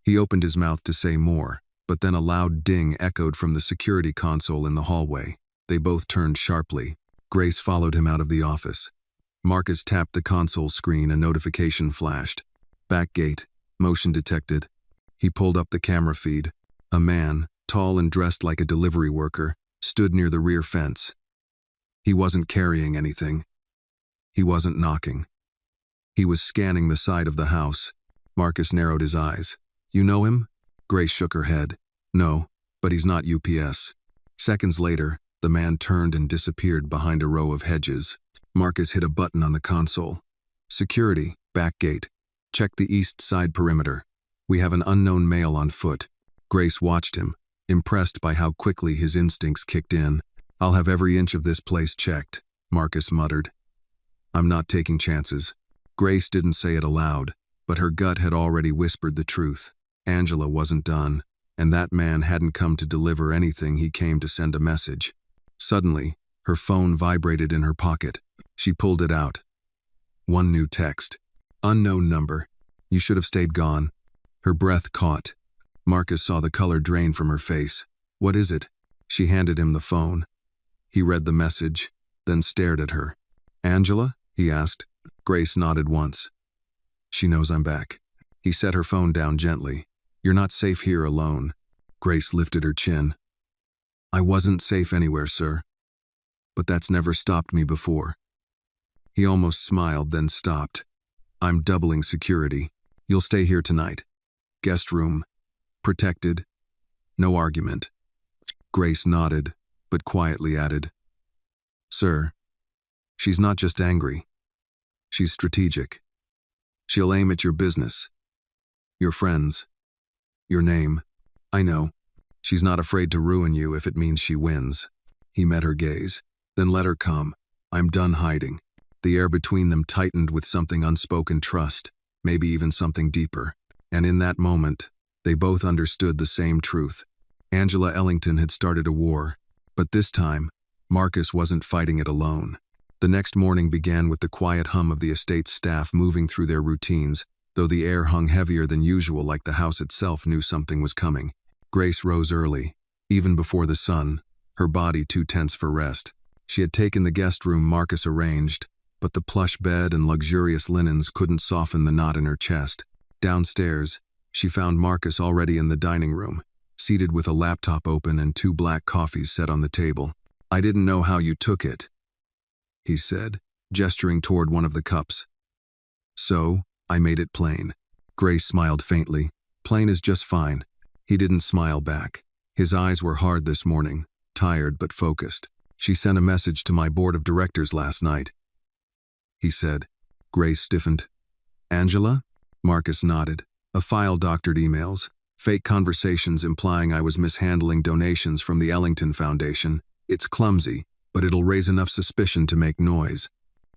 He opened his mouth to say more, but then a loud ding echoed from the security console in the hallway. They both turned sharply. Grace followed him out of the office. Marcus tapped the console screen. A notification flashed. Back gate. Motion detected. He pulled up the camera feed. A man, tall and dressed like a delivery worker, stood near the rear fence. He wasn't carrying anything. He wasn't knocking. He was scanning the side of the house. Marcus narrowed his eyes. You know him? Grace shook her head. No, but he's not UPS. Seconds later, the man turned and disappeared behind a row of hedges. Marcus hit a button on the console. Security, back gate. Check the east side perimeter. We have an unknown male on foot. Grace watched him, impressed by how quickly his instincts kicked in. I'll have every inch of this place checked, Marcus muttered. I'm not taking chances. Grace didn't say it aloud, but her gut had already whispered the truth. Angela wasn't done, and that man hadn't come to deliver anything. He came to send a message. Suddenly, her phone vibrated in her pocket. She pulled it out. One new text. Unknown number. You should have stayed gone. Her breath caught. Marcus saw the color drain from her face. What is it? She handed him the phone. He read the message, then stared at her. Angela? He asked. Grace nodded once. She knows I'm back. He set her phone down gently. You're not safe here alone. Grace lifted her chin. I wasn't safe anywhere, sir. But that's never stopped me before. He almost smiled, then stopped. I'm doubling security. You'll stay here tonight. Guest room. Protected. No argument. Grace nodded, but quietly added, Sir, she's not just angry. She's strategic. She'll aim at your business, your friends, your name. I know. She's not afraid to ruin you if it means she wins. He met her gaze. Then let her come. I'm done hiding. The air between them tightened with something unspoken trust, maybe even something deeper. And in that moment, they both understood the same truth. Angela Ellington had started a war, but this time, Marcus wasn't fighting it alone. The next morning began with the quiet hum of the estate's staff moving through their routines, though the air hung heavier than usual, like the house itself knew something was coming. Grace rose early, even before the sun, her body too tense for rest. She had taken the guest room Marcus arranged, but the plush bed and luxurious linens couldn't soften the knot in her chest. Downstairs, she found Marcus already in the dining room, seated with a laptop open and 2 black coffees set on the table. I didn't know how you took it, he said, gesturing toward one of the cups. So, I made it plain. Grace smiled faintly. Plain is just fine. He didn't smile back. His eyes were hard this morning, tired but focused. She sent a message to my board of directors last night, he said. Grace stiffened. Angela? Marcus nodded. A file doctored emails, fake conversations implying I was mishandling donations from the Ellington Foundation. It's clumsy, but it'll raise enough suspicion to make noise.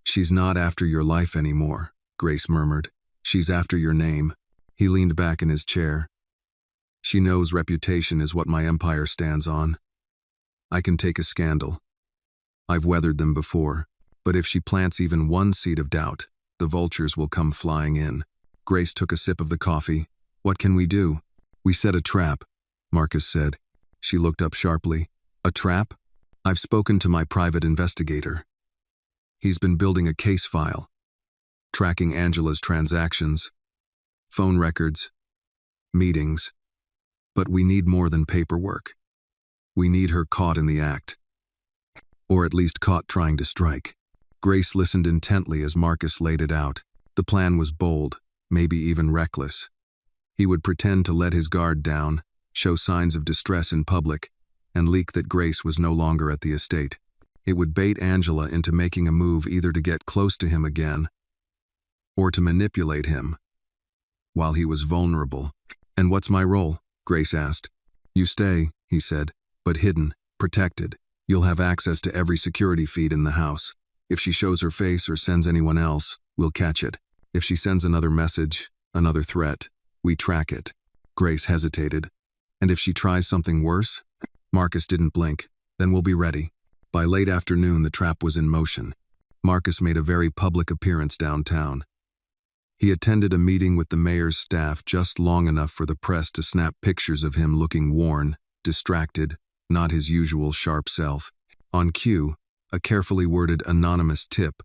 She's not after your life anymore, Grace murmured. She's after your name. He leaned back in his chair. She knows reputation is what my empire stands on. I can take a scandal. I've weathered them before, but if she plants even one seed of doubt, the vultures will come flying in. Grace took a sip of the coffee. What can we do? We set a trap, Marcus said. She looked up sharply. A trap? I've spoken to my private investigator. He's been building a case file, tracking Angela's transactions, phone records, meetings. But we need more than paperwork. We need her caught in the act. Or at least caught trying to strike. Grace listened intently as Marcus laid it out. The plan was bold, maybe even reckless. He would pretend to let his guard down, show signs of distress in public, and leak that Grace was no longer at the estate. It would bait Angela into making a move either to get close to him again, or to manipulate him, while he was vulnerable. And what's my role? Grace asked. You stay, he said, but hidden, protected. You'll have access to every security feed in the house. If she shows her face or sends anyone else, we'll catch it. If she sends another message, another threat, we track it. Grace hesitated. And if she tries something worse? Marcus didn't blink. Then we'll be ready. By late afternoon, the trap was in motion. Marcus made a very public appearance downtown. He attended a meeting with the mayor's staff just long enough for the press to snap pictures of him looking worn, distracted, not his usual sharp self. On cue, a carefully worded anonymous tip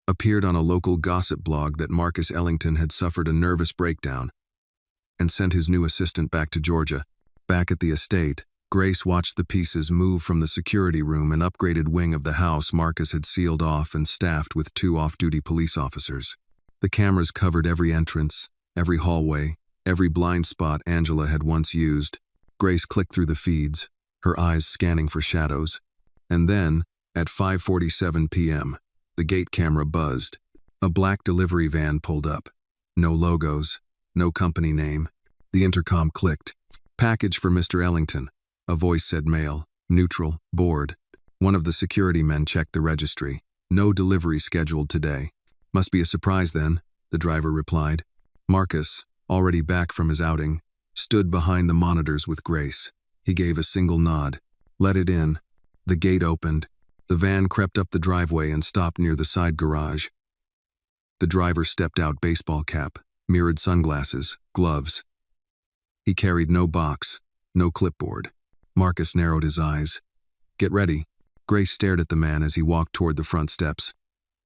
appeared on a local gossip blog that Marcus Ellington had suffered a nervous breakdown and sent his new assistant back to Georgia. Back at the estate, Grace watched the pieces move from the security room, an upgraded wing of the house Marcus had sealed off and staffed with 2 off-duty police officers. The cameras covered every entrance, every hallway, every blind spot Angela had once used. Grace clicked through the feeds, her eyes scanning for shadows. And then, at 5:47 p.m., the gate camera buzzed. A black delivery van pulled up. No logos, no company name. The intercom clicked. "Package for Mr. Ellington." A voice said mail, neutral, bored. One of the security men checked the registry. "No delivery scheduled today." "Must be a surprise then," the driver replied. Marcus, already back from his outing, stood behind the monitors with Grace. He gave a single nod. "Let it in." The gate opened. The van crept up the driveway and stopped near the side garage. The driver stepped out, baseball cap, mirrored sunglasses, gloves. He carried no box, no clipboard. Marcus narrowed his eyes. "Get ready." Grace stared at the man as he walked toward the front steps.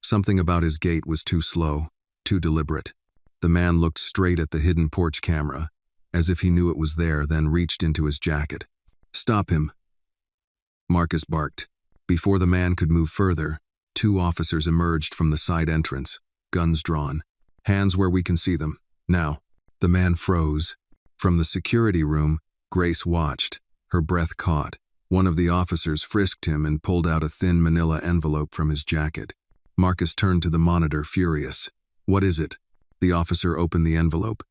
Something about his gait was too slow, too deliberate. The man looked straight at the hidden porch camera, as if he knew it was there, then reached into his jacket. "Stop him," Marcus barked. Before the man could move further, 2 officers emerged from the side entrance, guns drawn. "Hands where we can see them. Now." The man froze. From the security room, Grace watched, her breath caught. One of the officers frisked him and pulled out a thin manila envelope from his jacket. Marcus turned to the monitor, furious. "What is it?" The officer opened the envelope.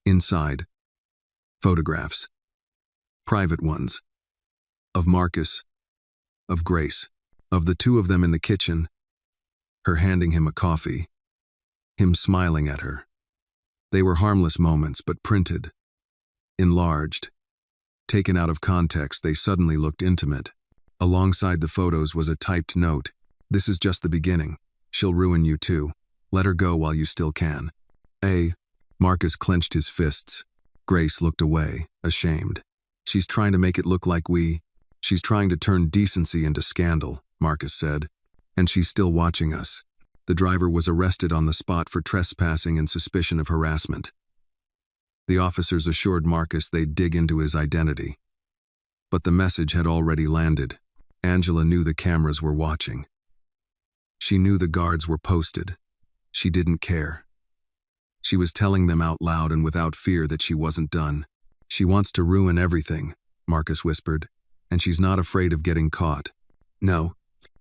Inside, photographs. Private ones. Of Marcus. Of Grace. Of the 2 of them in the kitchen. Her handing him a coffee. Him smiling at her. They were harmless moments, but printed. Enlarged. Taken out of context, they suddenly looked intimate. Alongside the photos was a typed note. "This is just the beginning. She'll ruin you too. Let her go while you still can." Marcus clenched his fists. Grace looked away, ashamed. "She's trying to make it look like she's trying to turn decency into scandal," Marcus said. "And she's still watching us." The driver was arrested on the spot for trespassing and suspicion of harassment. The officers assured Marcus they'd dig into his identity. But the message had already landed. Angela knew the cameras were watching. She knew the guards were posted. She didn't care. She was telling them out loud and without fear that she wasn't done. "She wants to ruin everything," Marcus whispered, "and she's not afraid of getting caught." "No,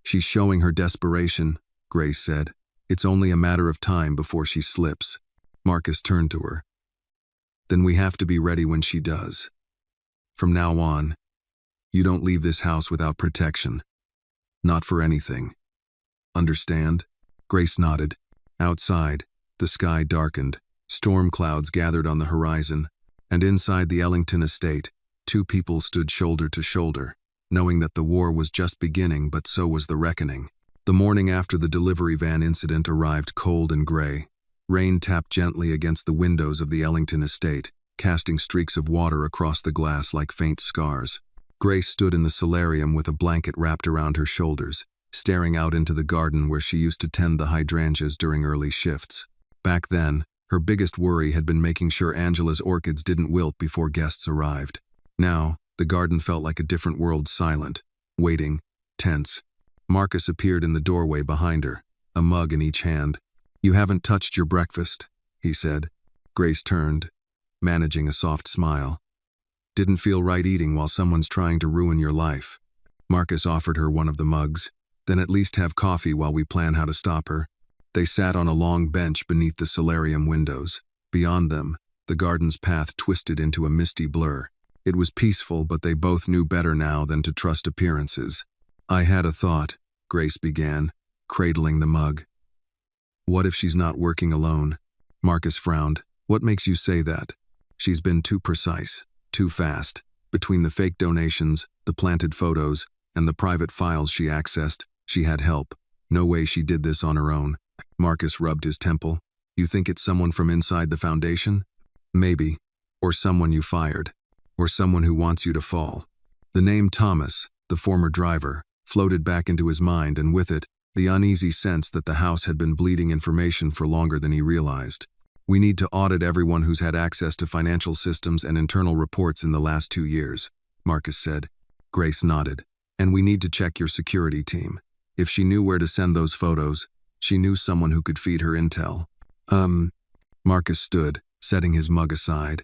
she's showing her desperation," Grace said. "It's only a matter of time before she slips." Marcus turned to her. "Then we have to be ready when she does. From now on, you don't leave this house without protection. Not for anything. Understand?" Grace nodded. Outside, the sky darkened. Storm clouds gathered on the horizon, and inside the Ellington estate, 2 people stood shoulder to shoulder, knowing that the war was just beginning, but so was the reckoning. The morning after the delivery van incident arrived cold and gray. Rain tapped gently against the windows of the Ellington estate, casting streaks of water across the glass like faint scars. Grace stood in the solarium with a blanket wrapped around her shoulders, staring out into the garden where she used to tend the hydrangeas during early shifts. Back then, her biggest worry had been making sure Angela's orchids didn't wilt before guests arrived. Now, the garden felt like a different world, silent, waiting, tense. Marcus appeared in the doorway behind her, a mug in each hand. "You haven't touched your breakfast," he said. Grace turned, managing a soft smile. "Didn't feel right eating while someone's trying to ruin your life." Marcus offered her one of the mugs. "Then at least have coffee while we plan how to stop her." They sat on a long bench beneath the solarium windows. Beyond them, the garden's path twisted into a misty blur. It was peaceful, but they both knew better now than to trust appearances. "I had a thought," Grace began, cradling the mug. What if she's not working alone? Marcus frowned. What makes you say that? She's been too precise, too fast. Between the fake donations, the planted photos, and the private files she accessed, she had help. No way she did this on her own. Marcus rubbed his temple. You think it's someone from inside the foundation? Maybe. Or someone you fired. Or someone who wants you to fall. The name Thomas, the former driver, floated back into his mind, and with it, the uneasy sense that the house had been bleeding information for longer than he realized. We need to audit everyone who's had access to financial systems and internal reports in the last 2 years, Marcus said. Grace nodded. And we need to check your security team. If she knew where to send those photos, she knew someone who could feed her intel. Marcus stood, setting his mug aside.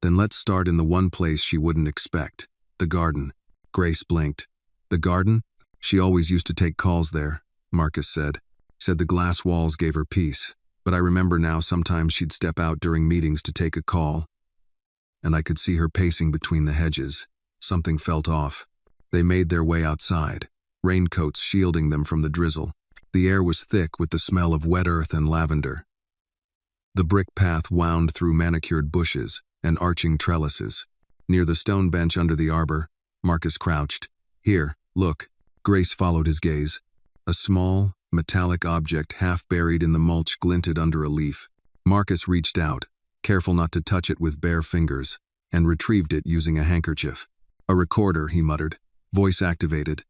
Then let's start in the one place she wouldn't expect, the garden. Grace blinked. The garden? She always used to take calls there, Marcus said. Said the glass walls gave her peace, but I remember now sometimes she'd step out during meetings to take a call. And I could see her pacing between the hedges. Something felt off. They made their way outside, raincoats shielding them from the drizzle. The air was thick with the smell of wet earth and lavender. The brick path wound through manicured bushes and arching trellises. Near the stone bench under the arbor, Marcus crouched. Here, look. Grace followed his gaze. A small, metallic object half buried in the mulch glinted under a leaf. Marcus reached out, careful not to touch it with bare fingers, and retrieved it using a handkerchief. A recorder, he muttered. Voice activated.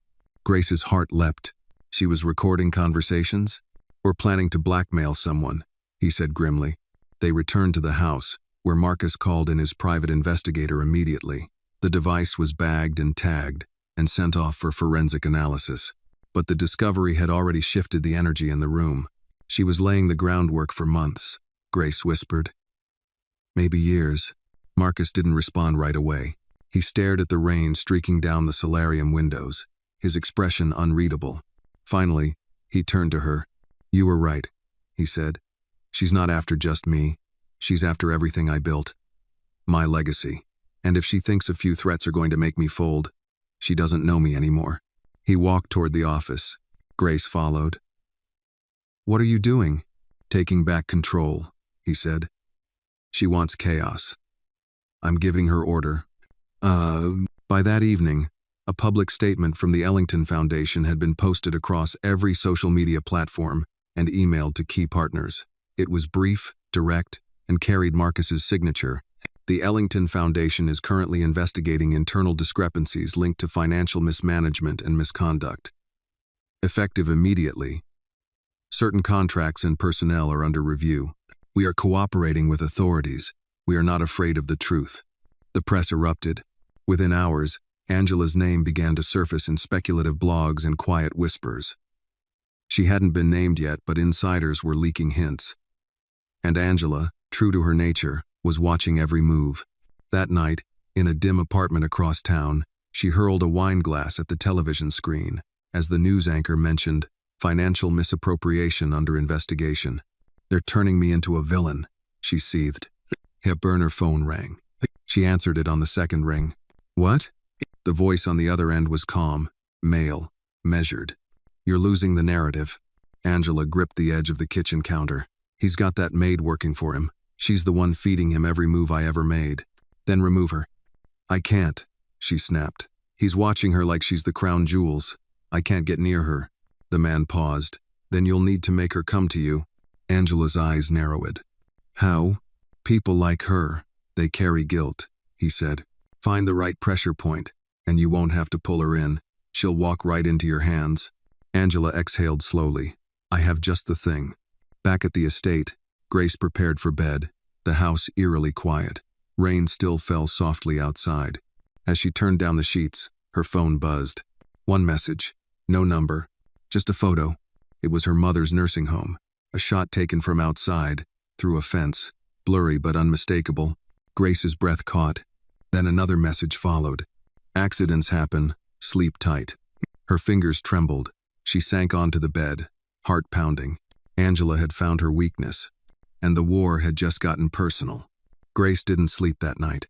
Grace's heart leapt. She was recording conversations? Or planning to blackmail someone, he said grimly. They returned to the house, where Marcus called in his private investigator immediately. The device was bagged and tagged, and sent off for forensic analysis. But the discovery had already shifted the energy in the room. She was laying the groundwork for months, Grace whispered. Maybe years. Marcus didn't respond right away. He stared at the rain streaking down the solarium windows, his expression unreadable. Finally, he turned to her. You were right, he said. She's not after just me. She's after everything I built. My legacy. And if she thinks a few threats are going to make me fold, she doesn't know me anymore. He walked toward the office. Grace followed. What are you doing? Taking back control, he said. She wants chaos. I'm giving her order. By that evening, a public statement from the Ellington Foundation had been posted across every social media platform and emailed to key partners. It was brief, direct, and carried Marcus's signature. The Ellington Foundation is currently investigating internal discrepancies linked to financial mismanagement and misconduct. Effective immediately. Certain contracts and personnel are under review. We are cooperating with authorities. We are not afraid of the truth. The press erupted. Within hours, Angela's name began to surface in speculative blogs and quiet whispers. She hadn't been named yet, but insiders were leaking hints. And Angela, true to her nature, was watching every move. That night, in a dim apartment across town, she hurled a wine glass at the television screen as the news anchor mentioned financial misappropriation under investigation. They're turning me into a villain, she seethed. Her burner phone rang. She answered it on the second ring. What? The voice on the other end was calm, male, measured. You're losing the narrative. Angela gripped the edge of the kitchen counter. He's got that maid working for him. She's the one feeding him every move I ever made. Then remove her. I can't, she snapped. He's watching her like she's the crown jewels. I can't get near her. The man paused. Then you'll need to make her come to you. Angela's eyes narrowed. How? People like her. They carry guilt, he said. Find the right pressure point, and you won't have to pull her in. She'll walk right into your hands. Angela exhaled slowly. I have just the thing. Back at the estate, Grace prepared for bed, the house eerily quiet. Rain still fell softly outside. As she turned down the sheets, her phone buzzed. One message. No number. Just a photo. It was her mother's nursing home. A shot taken from outside, through a fence. Blurry but unmistakable. Grace's breath caught. Then another message followed. Accidents happen. Sleep tight. Her fingers trembled. She sank onto the bed, heart pounding. Angela had found her weakness. And the war had just gotten personal. Grace didn't sleep that night.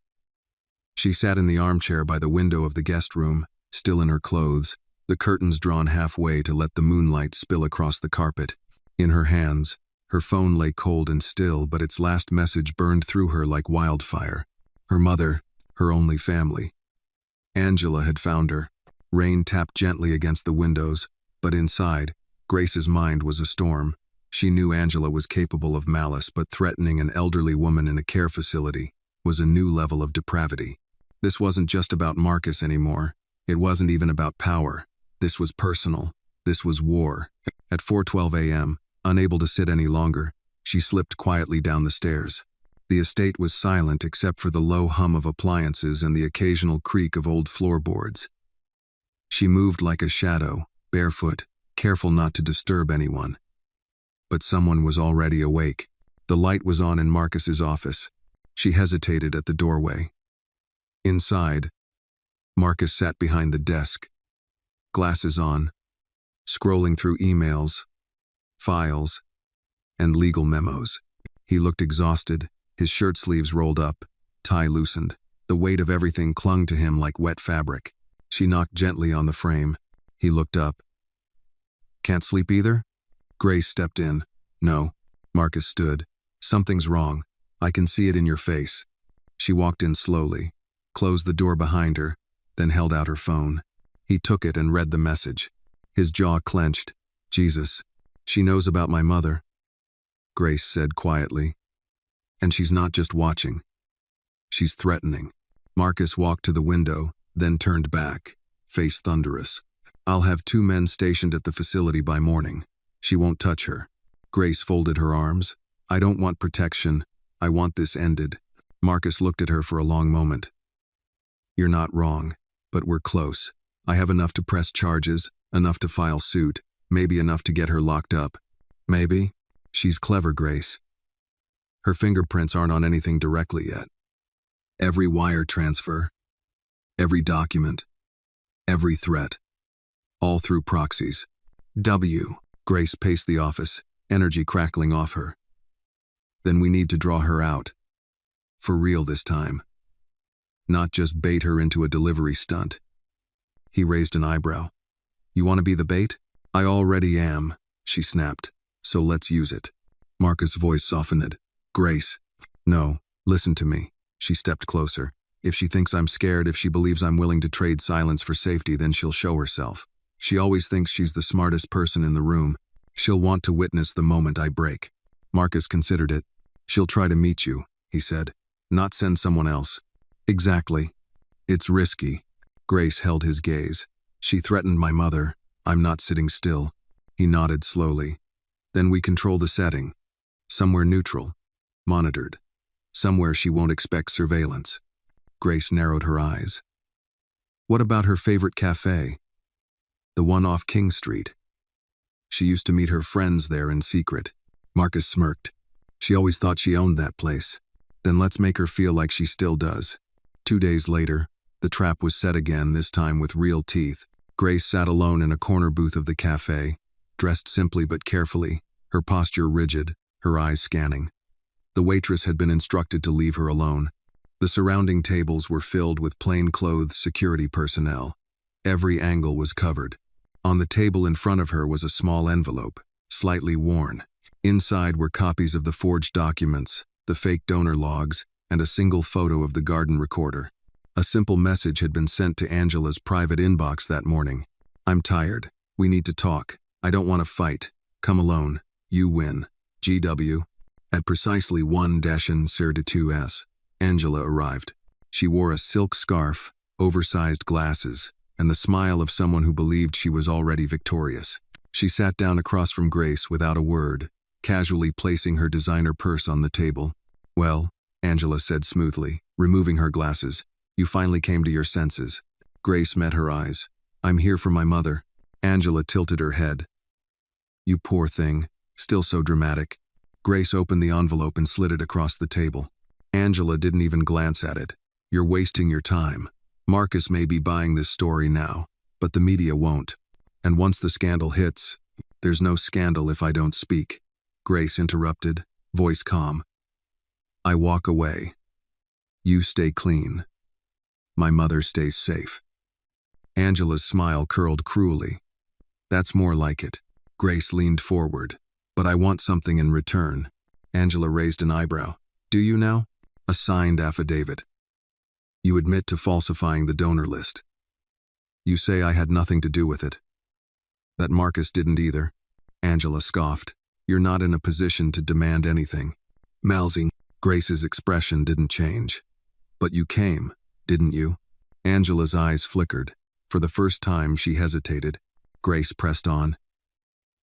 She sat in the armchair by the window of the guest room, still in her clothes, the curtains drawn halfway to let the moonlight spill across the carpet. In her hands, her phone lay cold and still, but its last message burned through her like wildfire. Her mother, her only family. Angela had found her. Rain tapped gently against the windows, but inside, Grace's mind was a storm. She knew Angela was capable of malice, but threatening an elderly woman in a care facility was a new level of depravity. This wasn't just about Marcus anymore. It wasn't even about power. This was personal. This was war. At 4:12 a.m., unable to sit any longer, she slipped quietly down the stairs. The estate was silent except for the low hum of appliances and the occasional creak of old floorboards. She moved like a shadow, barefoot, careful not to disturb anyone. But someone was already awake. The light was on in Marcus's office. She hesitated at the doorway. Inside, Marcus sat behind the desk, glasses on, scrolling through emails, files, and legal memos. He looked exhausted, his shirt sleeves rolled up, tie loosened. The weight of everything clung to him like wet fabric. She knocked gently on the frame. He looked up. "Can't sleep either?" Grace stepped in. "No." Marcus stood. "Something's wrong. I can see it in your face." She walked in slowly, closed the door behind her, then held out her phone. He took it and read the message. His jaw clenched. "Jesus, she knows about my mother," Grace said quietly. "And she's not just watching. She's threatening." Marcus walked to the window, then turned back, face thunderous. "I'll have 2 men stationed at the facility by morning. She won't touch her." Grace folded her arms. "I don't want protection. I want this ended." Marcus looked at her for a long moment. "You're not wrong, but we're close. I have enough to press charges, enough to file suit, maybe enough to get her locked up. Maybe. She's clever, Grace. Her fingerprints aren't on anything directly yet. Every wire transfer, every document, every threat, all through proxies. Grace paced the office, energy crackling off her. "Then we need to draw her out. For real this time. Not just bait her into a delivery stunt." He raised an eyebrow. "You want to be the bait?" "I already am," she snapped. "So let's use it." Marcus' voice softened. "Grace. No, listen to me." She stepped closer. "If she thinks I'm scared, if she believes I'm willing to trade silence for safety, then she'll show herself. She always thinks she's the smartest person in the room. She'll want to witness the moment I break." Marcus considered it. "She'll try to meet you," he said. "Not send someone else." "Exactly. It's risky." Grace held his gaze. "She threatened my mother. I'm not sitting still." He nodded slowly. "Then we control the setting. Somewhere neutral. Monitored. Somewhere she won't expect surveillance." Grace narrowed her eyes. "What about her favorite cafe? The one off King Street. She used to meet her friends there in secret." Marcus smirked. "She always thought she owned that place. Then let's make her feel like she still does." 2 days later, the trap was set again, this time with real teeth. Grace sat alone in a corner booth of the cafe, dressed simply but carefully, her posture rigid, her eyes scanning. The waitress had been instructed to leave her alone. The surrounding tables were filled with plainclothes security personnel. Every angle was covered. On the table in front of her was a small envelope, slightly worn. Inside were copies of the forged documents, the fake donor logs, and a single photo of the garden recorder. A simple message had been sent to Angela's private inbox that morning. "I'm tired. We need to talk. I don't want to fight. Come alone. You win. GW." At precisely 1-2S, Angela arrived. She wore a silk scarf, oversized glasses, and the smile of someone who believed she was already victorious. She sat down across from Grace without a word, casually placing her designer purse on the table. "Well," Angela said smoothly, removing her glasses, "you finally came to your senses." Grace met her eyes. "I'm here for my mother." Angela tilted her head. "You poor thing. Still so dramatic." Grace opened the envelope and slid it across the table. Angela didn't even glance at it. "You're wasting your time. Marcus may be buying this story now, but the media won't. And once the scandal hits, there's no scandal if I don't speak." Grace interrupted, voice calm. "I walk away. You stay clean. My mother stays safe." Angela's smile curled cruelly. That's more like it. Grace leaned forward. But I want something in return. Angela raised an eyebrow. Do you now? A signed affidavit. You admit to falsifying the donor list. You say I had nothing to do with it. That Marcus didn't either. Angela scoffed. You're not in a position to demand anything. Malsing. Grace's expression didn't change. But you came, didn't you? Angela's eyes flickered. For the first time, she hesitated. Grace pressed on.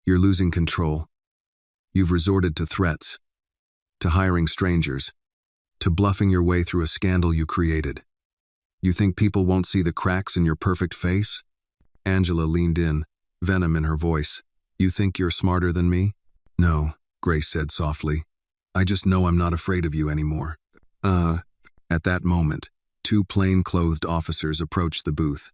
You're losing control. You've resorted to threats, to hiring strangers, to bluffing your way through a scandal you created. You think people won't see the cracks in your perfect face? Angela leaned in, venom in her voice. You think you're smarter than me? No, Grace said softly. I just know I'm not afraid of you anymore. At that moment, two plain-clothed officers approached the booth.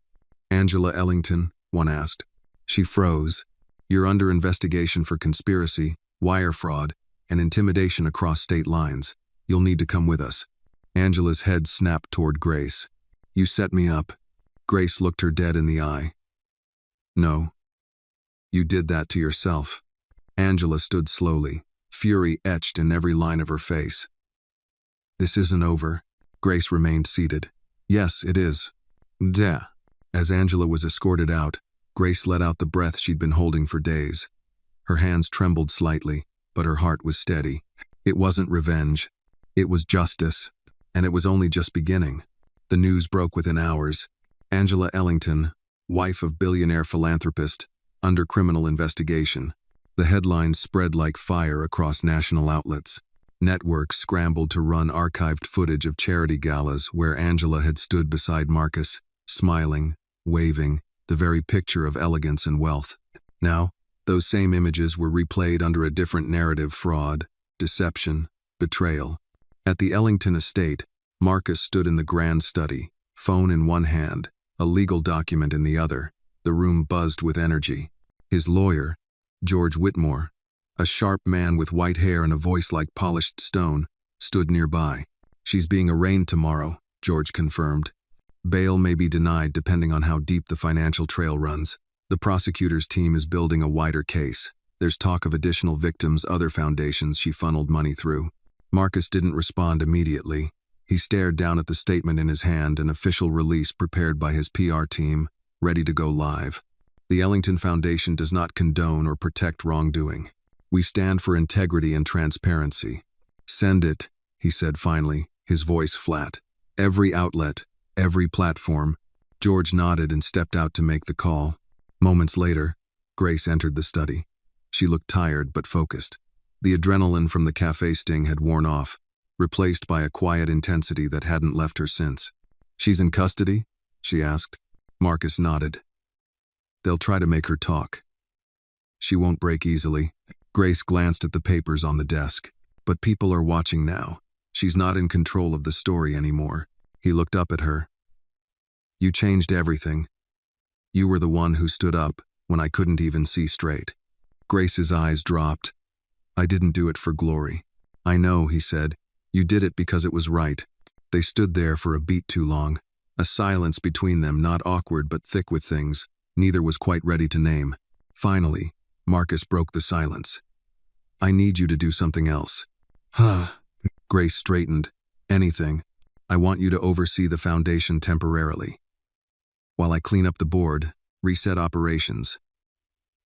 Angela Ellington, one asked. She froze. You're under investigation for conspiracy, wire fraud, and intimidation across state lines. You'll need to come with us. Angela's head snapped toward Grace. You set me up. Grace looked her dead in the eye. No. You did that to yourself. Angela stood slowly, fury etched in every line of her face. This isn't over. Grace remained seated. Yes, it is. Duh. As Angela was escorted out, Grace let out the breath she'd been holding for days. Her hands trembled slightly, but her heart was steady. It wasn't revenge. It was justice. And it was only just beginning. The news broke within hours. Angela Ellington, wife of billionaire philanthropist, under criminal investigation. The headlines spread like fire across national outlets. Networks scrambled to run archived footage of charity galas where Angela had stood beside Marcus, smiling, waving, the very picture of elegance and wealth. Now, those same images were replayed under a different narrative: fraud, deception, betrayal. At the Ellington estate, Marcus stood in the grand study, phone in one hand, a legal document in the other. The room buzzed with energy. His lawyer, George Whitmore, a sharp man with white hair and a voice like polished stone, stood nearby. She's being arraigned tomorrow, George confirmed. Bail may be denied depending on how deep the financial trail runs. The prosecutor's team is building a wider case. There's talk of additional victims, other foundations she funneled money through. Marcus didn't respond immediately. He stared down at the statement in his hand, an official release prepared by his PR team, ready to go live. The Ellington Foundation does not condone or protect wrongdoing. We stand for integrity and transparency. Send it, he said finally, his voice flat. Every outlet, every platform. George nodded and stepped out to make the call. Moments later, Grace entered the study. She looked tired but focused. The adrenaline from the cafe sting had worn off, replaced by a quiet intensity that hadn't left her since. She's in custody? She asked. Marcus nodded. They'll try to make her talk. She won't break easily. Grace glanced at the papers on the desk. But people are watching now. She's not in control of the story anymore. He looked up at her. You changed everything. You were the one who stood up when I couldn't even see straight. Grace's eyes dropped. I didn't do it for glory. I know, he said. You did it because it was right. They stood there for a beat too long. A silence between them, not awkward but thick with things neither was quite ready to name. Finally, Marcus broke the silence. I need you to do something else. Grace straightened. Anything. I want you to oversee the foundation temporarily. While I clean up the board, reset operations,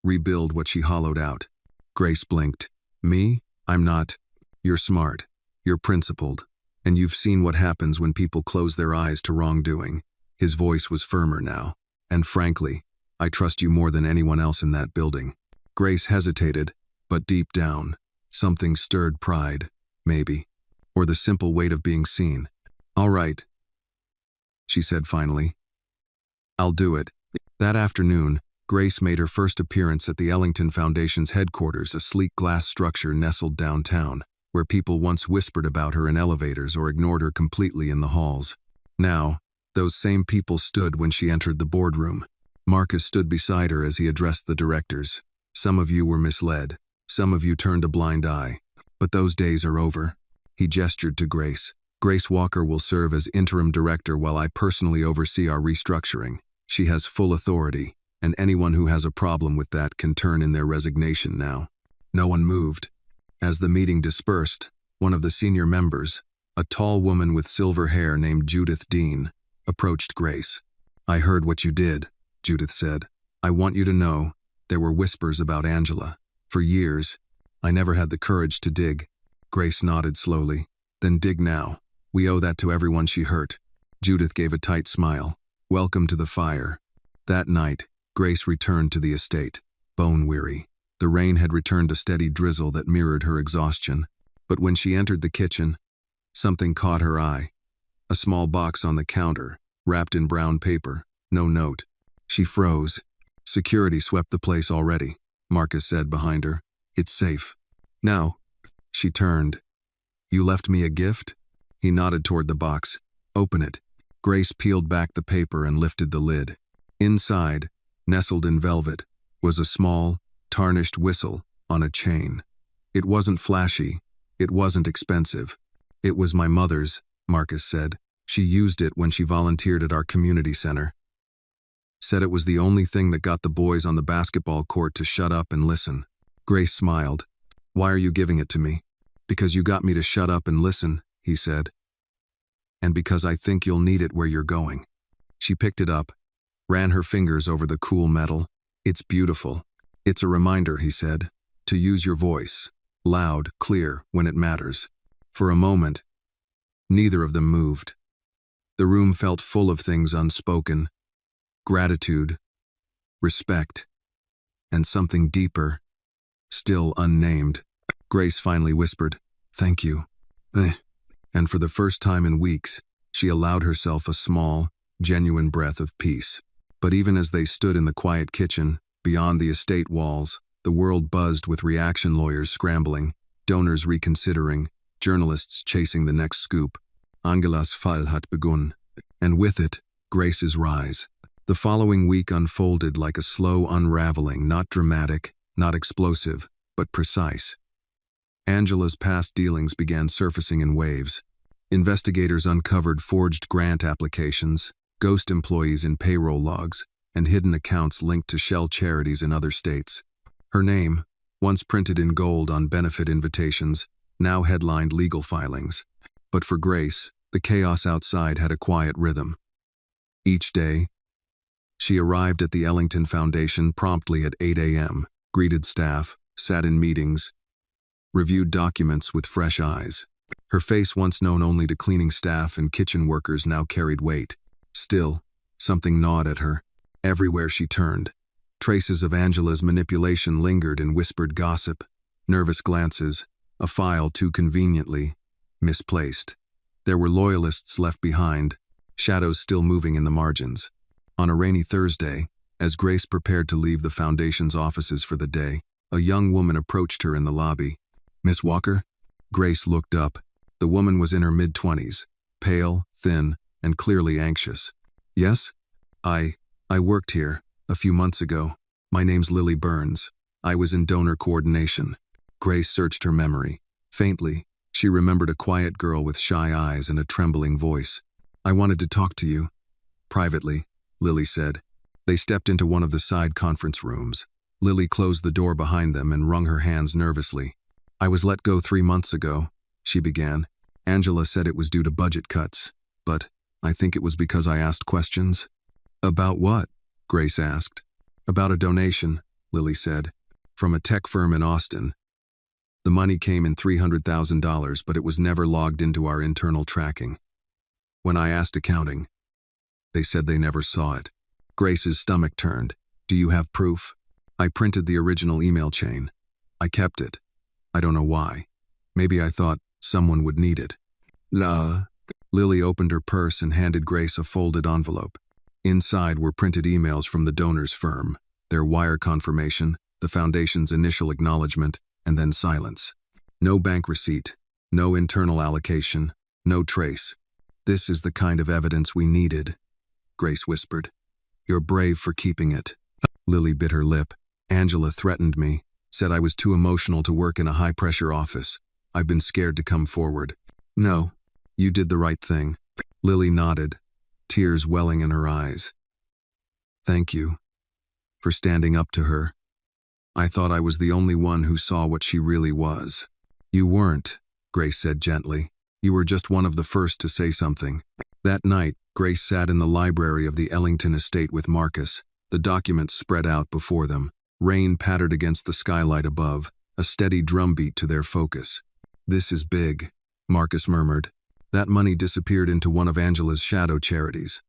rebuild what she hollowed out. Grace blinked. Me? I'm not. You're smart. You're principled. And you've seen what happens when people close their eyes to wrongdoing. His voice was firmer now. And frankly, I trust you more than anyone else in that building. Grace hesitated, but deep down, something stirred pride, maybe, or the simple weight of being seen. All right, she said finally. I'll do it. That afternoon, Grace made her first appearance at the Ellington Foundation's headquarters, a sleek glass structure nestled downtown, where people once whispered about her in elevators or ignored her completely in the halls. Now, those same people stood when she entered the boardroom. Marcus stood beside her as he addressed the directors. Some of you were misled. Some of you turned a blind eye. But those days are over. He gestured to Grace. Grace Walker will serve as interim director while I personally oversee our restructuring. She has full authority, and anyone who has a problem with that can turn in their resignation now. No one moved. As the meeting dispersed, one of the senior members, a tall woman with silver hair named Judith Dean, approached Grace. "I heard what you did," Judith said. "I want you to know, there were whispers about Angela. For years, I never had the courage to dig." Grace nodded slowly. "Then dig now. We owe that to everyone she hurt." Judith gave a tight smile. "Welcome to the fire." That night, Grace returned to the estate, bone-weary. The rain had returned a steady drizzle that mirrored her exhaustion. But when she entered the kitchen, something caught her eye. A small box on the counter, wrapped in brown paper, no note. She froze. "Security swept the place already," Marcus said behind her. "It's safe." "Now." She turned. "You left me a gift?" He nodded toward the box. "Open it." Grace peeled back the paper and lifted the lid. Inside, nestled in velvet, was a small, tarnished whistle on a chain. It wasn't flashy. It wasn't expensive. "It was my mother's," Marcus said. "She used it when she volunteered at our community center. Said it was the only thing that got the boys on the basketball court to shut up and listen." Grace smiled. "Why are you giving it to me?" "Because you got me to shut up and listen," he said. "And because I think you'll need it where you're going." She picked it up, ran her fingers over the cool metal. "It's beautiful. It's a reminder," he said, "to use your voice, loud, clear, when it matters." For a moment, neither of them moved. The room felt full of things unspoken: gratitude, respect, and something deeper, still unnamed. Grace finally whispered, "Thank you." And for the first time in weeks, she allowed herself a small, genuine breath of peace. But even as they stood in the quiet kitchen, beyond the estate walls, the world buzzed with reaction lawyers scrambling, donors reconsidering, journalists chasing the next scoop. Angela's Fall hat begun, and with it, Grace's rise. The following week unfolded like a slow unraveling, not dramatic, not explosive, but precise. Angela's past dealings began surfacing in waves. Investigators uncovered forged grant applications, ghost employees in payroll logs, and hidden accounts linked to shell charities in other states. Her name, once printed in gold on benefit invitations, now headlined legal filings. But for Grace, the chaos outside had a quiet rhythm. Each day, she arrived at the Ellington Foundation promptly at 8 a.m., greeted staff, sat in meetings, reviewed documents with fresh eyes. Her face, once known only to cleaning staff and kitchen workers, now carried weight. Still, something gnawed at her. Everywhere she turned, traces of Angela's manipulation lingered in whispered gossip, nervous glances, a file too conveniently misplaced. There were loyalists left behind, shadows still moving in the margins. On a rainy Thursday, as Grace prepared to leave the Foundation's offices for the day, a young woman approached her in the lobby. "Miss Walker?" Grace looked up. The woman was in her mid-20s, pale, thin, and clearly anxious. "Yes? I worked here, a few months ago. My name's Lily Burns. I was in donor coordination." Grace searched her memory. Faintly, she remembered a quiet girl with shy eyes and a trembling voice. "I wanted to talk to you." "Privately," Lily said. They stepped into one of the side conference rooms. Lily closed the door behind them and wrung her hands nervously. "I was let go 3 months ago," she began. "Angela said it was due to budget cuts, but I think it was because I asked questions." "About what?" Grace asked. "About a donation," Lily said, "from a tech firm in Austin. The money came in $300,000, but it was never logged into our internal tracking. When I asked accounting, they said they never saw it." Grace's stomach turned. "Do you have proof?" "I printed the original email chain. I kept it. I don't know why. Maybe I thought someone would need it." "Nah." Lily opened her purse and handed Grace a folded envelope. Inside were printed emails from the donor's firm, their wire confirmation, the Foundation's initial acknowledgement, and then silence. No bank receipt, no internal allocation, no trace. "This is the kind of evidence we needed," Grace whispered. "You're brave for keeping it." Lily bit her lip. "Angela threatened me, said I was too emotional to work in a high-pressure office. I've been scared to come forward." "No, you did the right thing." Lily nodded, tears welling in her eyes. Thank you for standing up to her. I thought I was the only one who saw what she really was. You weren't, Grace said gently. You were just one of the first to say something. That night, Grace sat in the library of the Ellington estate with Marcus, the documents spread out before them. Rain pattered against the skylight above, a steady drumbeat to their focus. This is big, Marcus murmured. That money disappeared into one of Angela's shadow charities.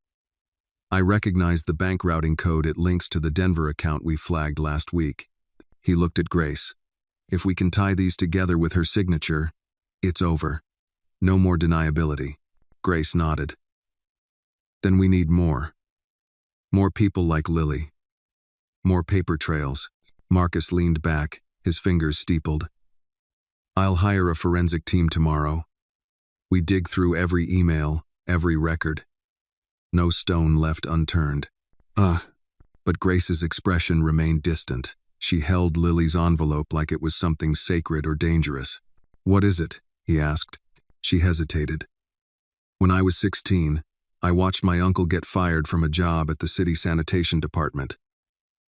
I recognized the bank routing code. It links to the Denver account we flagged last week. He looked at Grace. If we can tie these together with her signature, it's over. No more deniability. Grace nodded. Then we need more. More people like Lily. More paper trails. Marcus leaned back, his fingers steepled. I'll hire a forensic team tomorrow. We dig through every email, every record. No stone left unturned. But Grace's expression remained distant. She held Lily's envelope like it was something sacred or dangerous. What is it? He asked. She hesitated. When I was 16, I watched my uncle get fired from a job at the city sanitation department.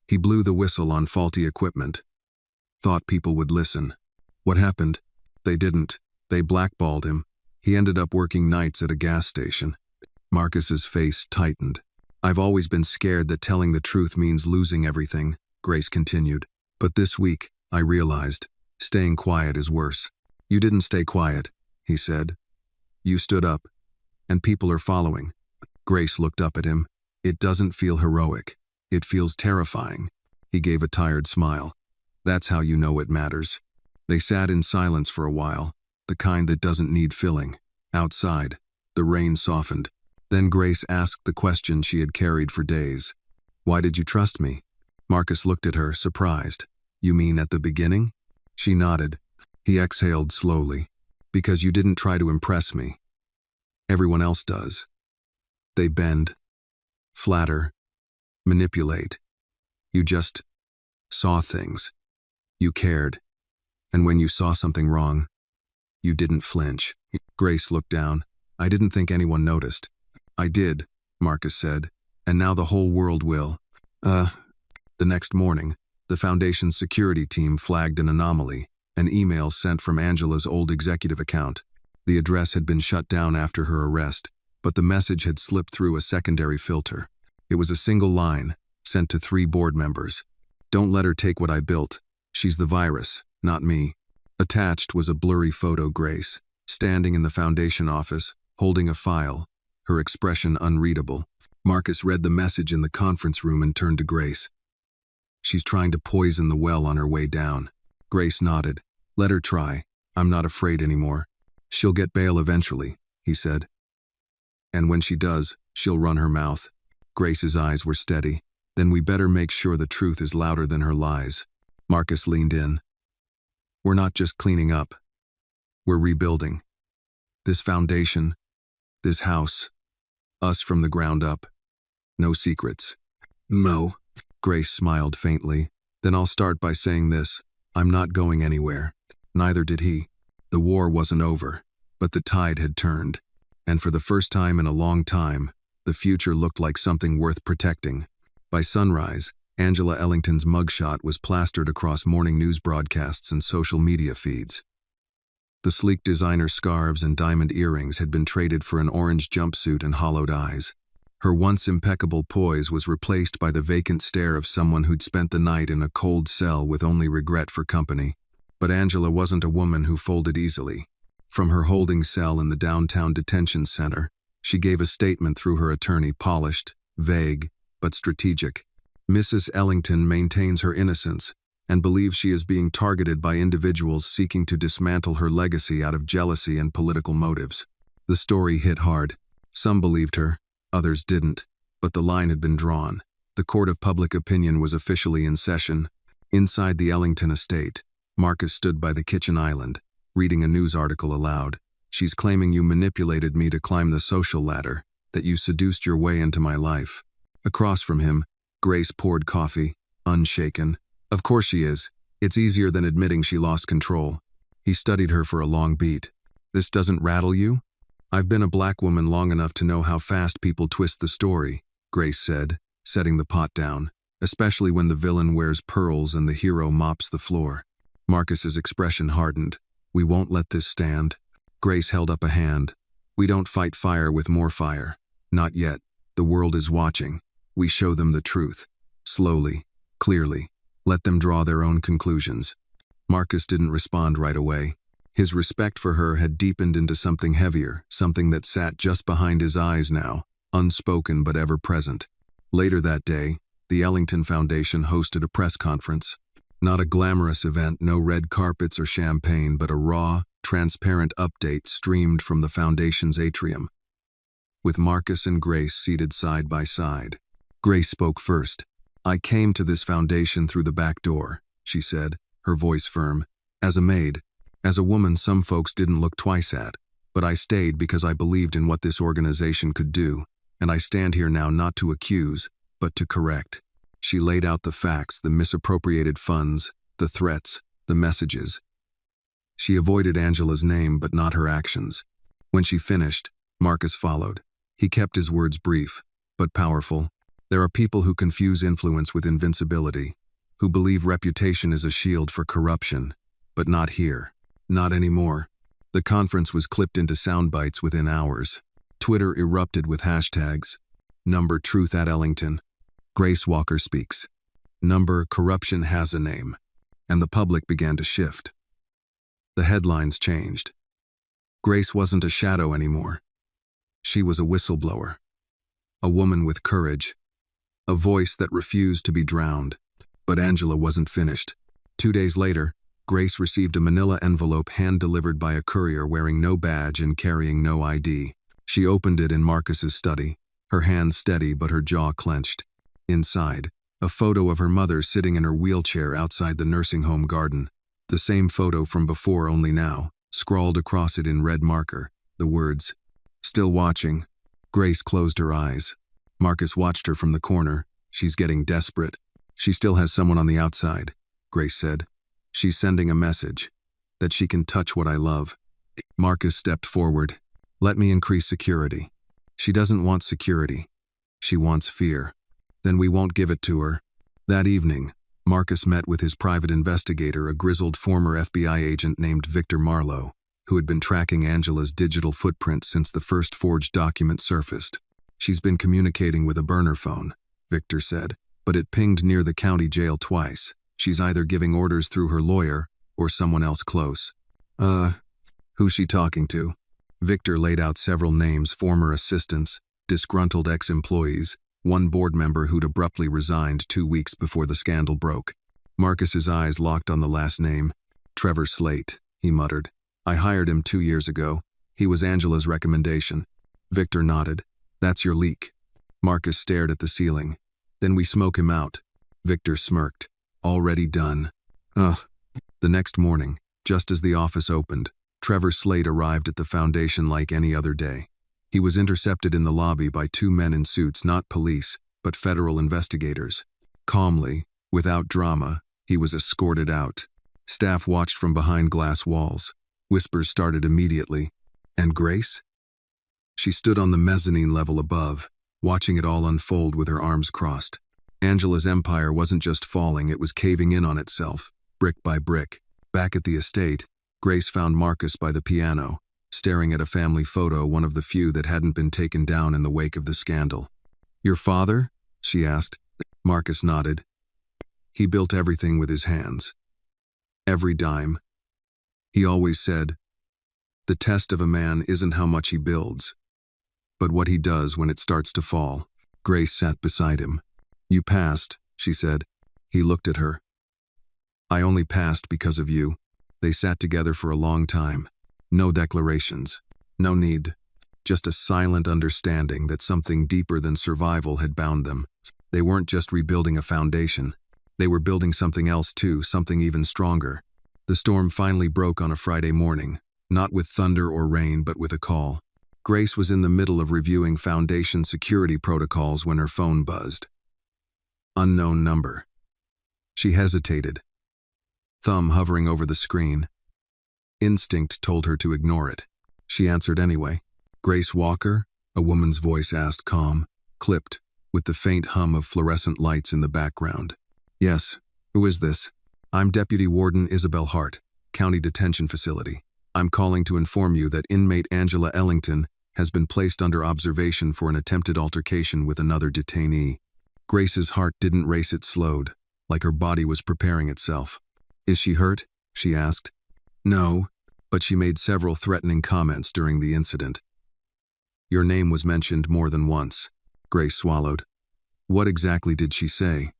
He blew the whistle on faulty equipment. Thought people would listen. What happened? They didn't. They blackballed him. He ended up working nights at a gas station. Marcus's face tightened. I've always been scared that telling the truth means losing everything, Grace continued. But this week, I realized, staying quiet is worse. You didn't stay quiet, he said. You stood up, and people are following. Grace looked up at him. It doesn't feel heroic. It feels terrifying. He gave a tired smile. That's how you know it matters. They sat in silence for a while, the kind that doesn't need filling. Outside, the rain softened. Then Grace asked the question she had carried for days. Why did you trust me? Marcus looked at her, surprised. You mean at the beginning? She nodded. He exhaled slowly. Because you didn't try to impress me. Everyone else does. They bend, flatter, manipulate. You just saw things. You cared. And when you saw something wrong, you didn't flinch. Grace looked down. I didn't think anyone noticed. I did, Marcus said, and now the whole world will. The next morning, the Foundation's security team flagged an anomaly, an email sent from Angela's old executive account. The address had been shut down after her arrest, but the message had slipped through a secondary filter. It was a single line, sent to 3 board members. Don't let her take what I built. She's the virus, not me. Attached was a blurry photo Grace, standing in the Foundation office, holding a file, her expression unreadable. Marcus read the message in the conference room and turned to Grace. She's trying to poison the well on her way down. Grace nodded. Let her try. I'm not afraid anymore. She'll get bail eventually, he said. And when she does, she'll run her mouth. Grace's eyes were steady. Then we better make sure the truth is louder than her lies. Marcus leaned in. We're not just cleaning up. We're rebuilding. This foundation, this house, us from the ground up. No secrets. No. Grace smiled faintly. Then I'll start by saying this. I'm not going anywhere. Neither did he. The war wasn't over, but the tide had turned. And for the first time in a long time, the future looked like something worth protecting. By sunrise, Angela Ellington's mugshot was plastered across morning news broadcasts and social media feeds. The sleek designer scarves and diamond earrings had been traded for an orange jumpsuit and hollowed eyes. Her once impeccable poise was replaced by the vacant stare of someone who'd spent the night in a cold cell with only regret for company. But Angela wasn't a woman who folded easily. From her holding cell in the downtown detention center, she gave a statement through her attorney, polished, vague, but strategic. Mrs. Ellington maintains her innocence and believes she is being targeted by individuals seeking to dismantle her legacy out of jealousy and political motives. The story hit hard. Some believed her, others didn't, but the line had been drawn. The court of public opinion was officially in session. Inside the Ellington estate, Marcus stood by the kitchen island, reading a news article aloud. She's claiming you manipulated me to climb the social ladder, that you seduced your way into my life. Across from him, Grace poured coffee, unshaken. Of course she is. It's easier than admitting she lost control. He studied her for a long beat. This doesn't rattle you? I've been a black woman long enough to know how fast people twist the story, Grace said. setting the pot down, especially when the villain wears pearls and the hero mops the floor. Marcus's expression hardened. We won't let this stand. Grace held up a hand. We don't fight fire with more fire. Not yet. The world is watching. We show them the truth. Slowly, clearly. Let them draw their own conclusions. Marcus didn't respond right away. His respect for her had deepened into something heavier, something that sat just behind his eyes now, unspoken but ever present. Later that day, the Ellington Foundation hosted a press conference. Not a glamorous event, no red carpets or champagne, but a raw, transparent update streamed from the foundation's atrium. With Marcus and Grace seated side by side. Grace spoke first. I came to this foundation through the back door, she said, her voice firm. As a maid. As a woman some folks didn't look twice at. But I stayed because I believed in what this organization could do, and I stand here now not to accuse, but to correct. She laid out the facts, the misappropriated funds, the threats, the messages. She avoided Angela's name but not her actions. When she finished, Marcus followed. He kept his words brief, but powerful. There are people who confuse influence with invincibility, who believe reputation is a shield for corruption, but not here. Not anymore. The conference was clipped into sound bites within hours. Twitter erupted with hashtags. Number Truth at Ellington. Grace Walker speaks. Number Corruption has a name. And the public began to shift. The headlines changed. Grace wasn't a shadow anymore. She was a whistleblower. A woman with courage. A voice that refused to be drowned. But Angela wasn't finished. 2 days later, Grace received a manila envelope hand-delivered by a courier wearing no badge and carrying no ID. She opened it in Marcus's study, her hands steady but her jaw clenched. Inside, a photo of her mother sitting in her wheelchair outside the nursing home garden. The same photo from before, only now, scrawled across it in red marker, the words, "Still watching." Grace closed her eyes. Marcus watched her from the corner. She's getting desperate. She still has someone on the outside, Grace said. She's sending a message. That she can touch what I love. Marcus stepped forward. Let me increase security. She doesn't want security. She wants fear. Then we won't give it to her. That evening, Marcus met with his private investigator, a grizzled former FBI agent named Victor Marlowe, who had been tracking Angela's digital footprint since the first forged document surfaced. She's been communicating with a burner phone, Victor said, but it pinged near the county jail twice. She's either giving orders through her lawyer or someone else close. Who's she talking to? Victor laid out several names, former assistants, disgruntled ex-employees, one board member who'd abruptly resigned 2 weeks before the scandal broke. Marcus's eyes locked on the last name. Trevor Slate, he muttered. I hired him 2 years ago. He was Angela's recommendation. Victor nodded. That's your leak. Marcus stared at the ceiling. Then we smoke him out. Victor smirked. Already done. Ugh. The next morning, just as the office opened, Trevor Slate arrived at the foundation like any other day. He was intercepted in the lobby by 2 men in suits, not police, but federal investigators. Calmly, without drama, he was escorted out. Staff watched from behind glass walls. Whispers started immediately. And Grace? She stood on the mezzanine level above, watching it all unfold with her arms crossed. Angela's empire wasn't just falling, it was caving in on itself, brick by brick. Back at the estate, Grace found Marcus by the piano, staring at a family photo, one of the few that hadn't been taken down in the wake of the scandal. Your father? She asked. Marcus nodded. He built everything with his hands. Every dime. He always said, the test of a man isn't how much he builds, but what he does when it starts to fall. Grace sat beside him. You passed, she said. He looked at her. I only passed because of you. They sat together for a long time. No declarations. No need. Just a silent understanding that something deeper than survival had bound them. They weren't just rebuilding a foundation. They were building something else too, something even stronger. The storm finally broke on a Friday morning, not with thunder or rain, but with a call. Grace was in the middle of reviewing foundation security protocols when her phone buzzed. Unknown number. She hesitated, thumb hovering over the screen. Instinct told her to ignore it. She answered anyway. Grace Walker? A woman's voice asked, calm, clipped. with the faint hum of fluorescent lights in the background. Yes, who is this? I'm Deputy Warden Isabel Hart, County Detention Facility. I'm calling to inform you that inmate Angela Ellington has been placed under observation for an attempted altercation with another detainee. Grace's heart didn't race, it slowed, like her body was preparing itself. Is she hurt? She asked. No, but she made several threatening comments during the incident. Your name was mentioned more than once. Grace swallowed. What exactly did she say?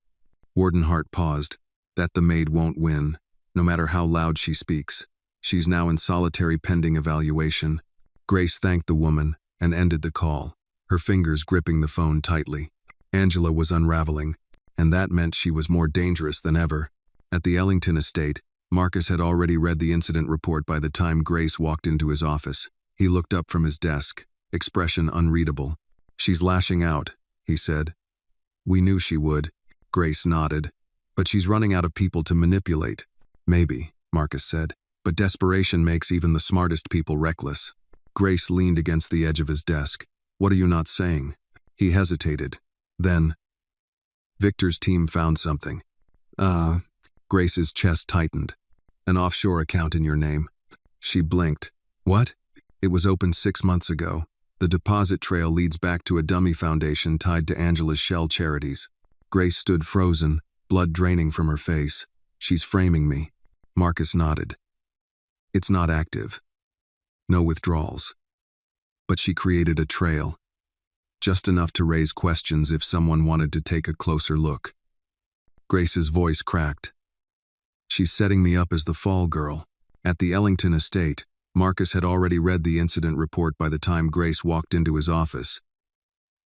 Warden Hart paused. That the maid won't win, no matter how loud she speaks. She's now in solitary pending evaluation. Grace thanked the woman and ended the call, her fingers gripping the phone tightly. Angela was unraveling, and that meant she was more dangerous than ever. At the Ellington estate, Marcus had already read the incident report by the time Grace walked into his office. He looked up from his desk, expression unreadable. She's lashing out, he said. We knew she would. Grace nodded. But she's running out of people to manipulate. Maybe, Marcus said. But desperation makes even the smartest people reckless. Grace leaned against the edge of his desk. What are you not saying? He hesitated. Then, Victor's team found something. Grace's chest tightened. An offshore account in your name. She blinked. What? It was opened 6 months ago. The deposit trail leads back to a dummy foundation tied to Angela's shell charities. Grace stood frozen, blood draining from her face. She's framing me. Marcus nodded. It's not active. No withdrawals. But she created a trail. Just enough to raise questions if someone wanted to take a closer look. Grace's voice cracked. She's setting me up as the fall girl. At the Ellington estate, Marcus had already read the incident report by the time Grace walked into his office.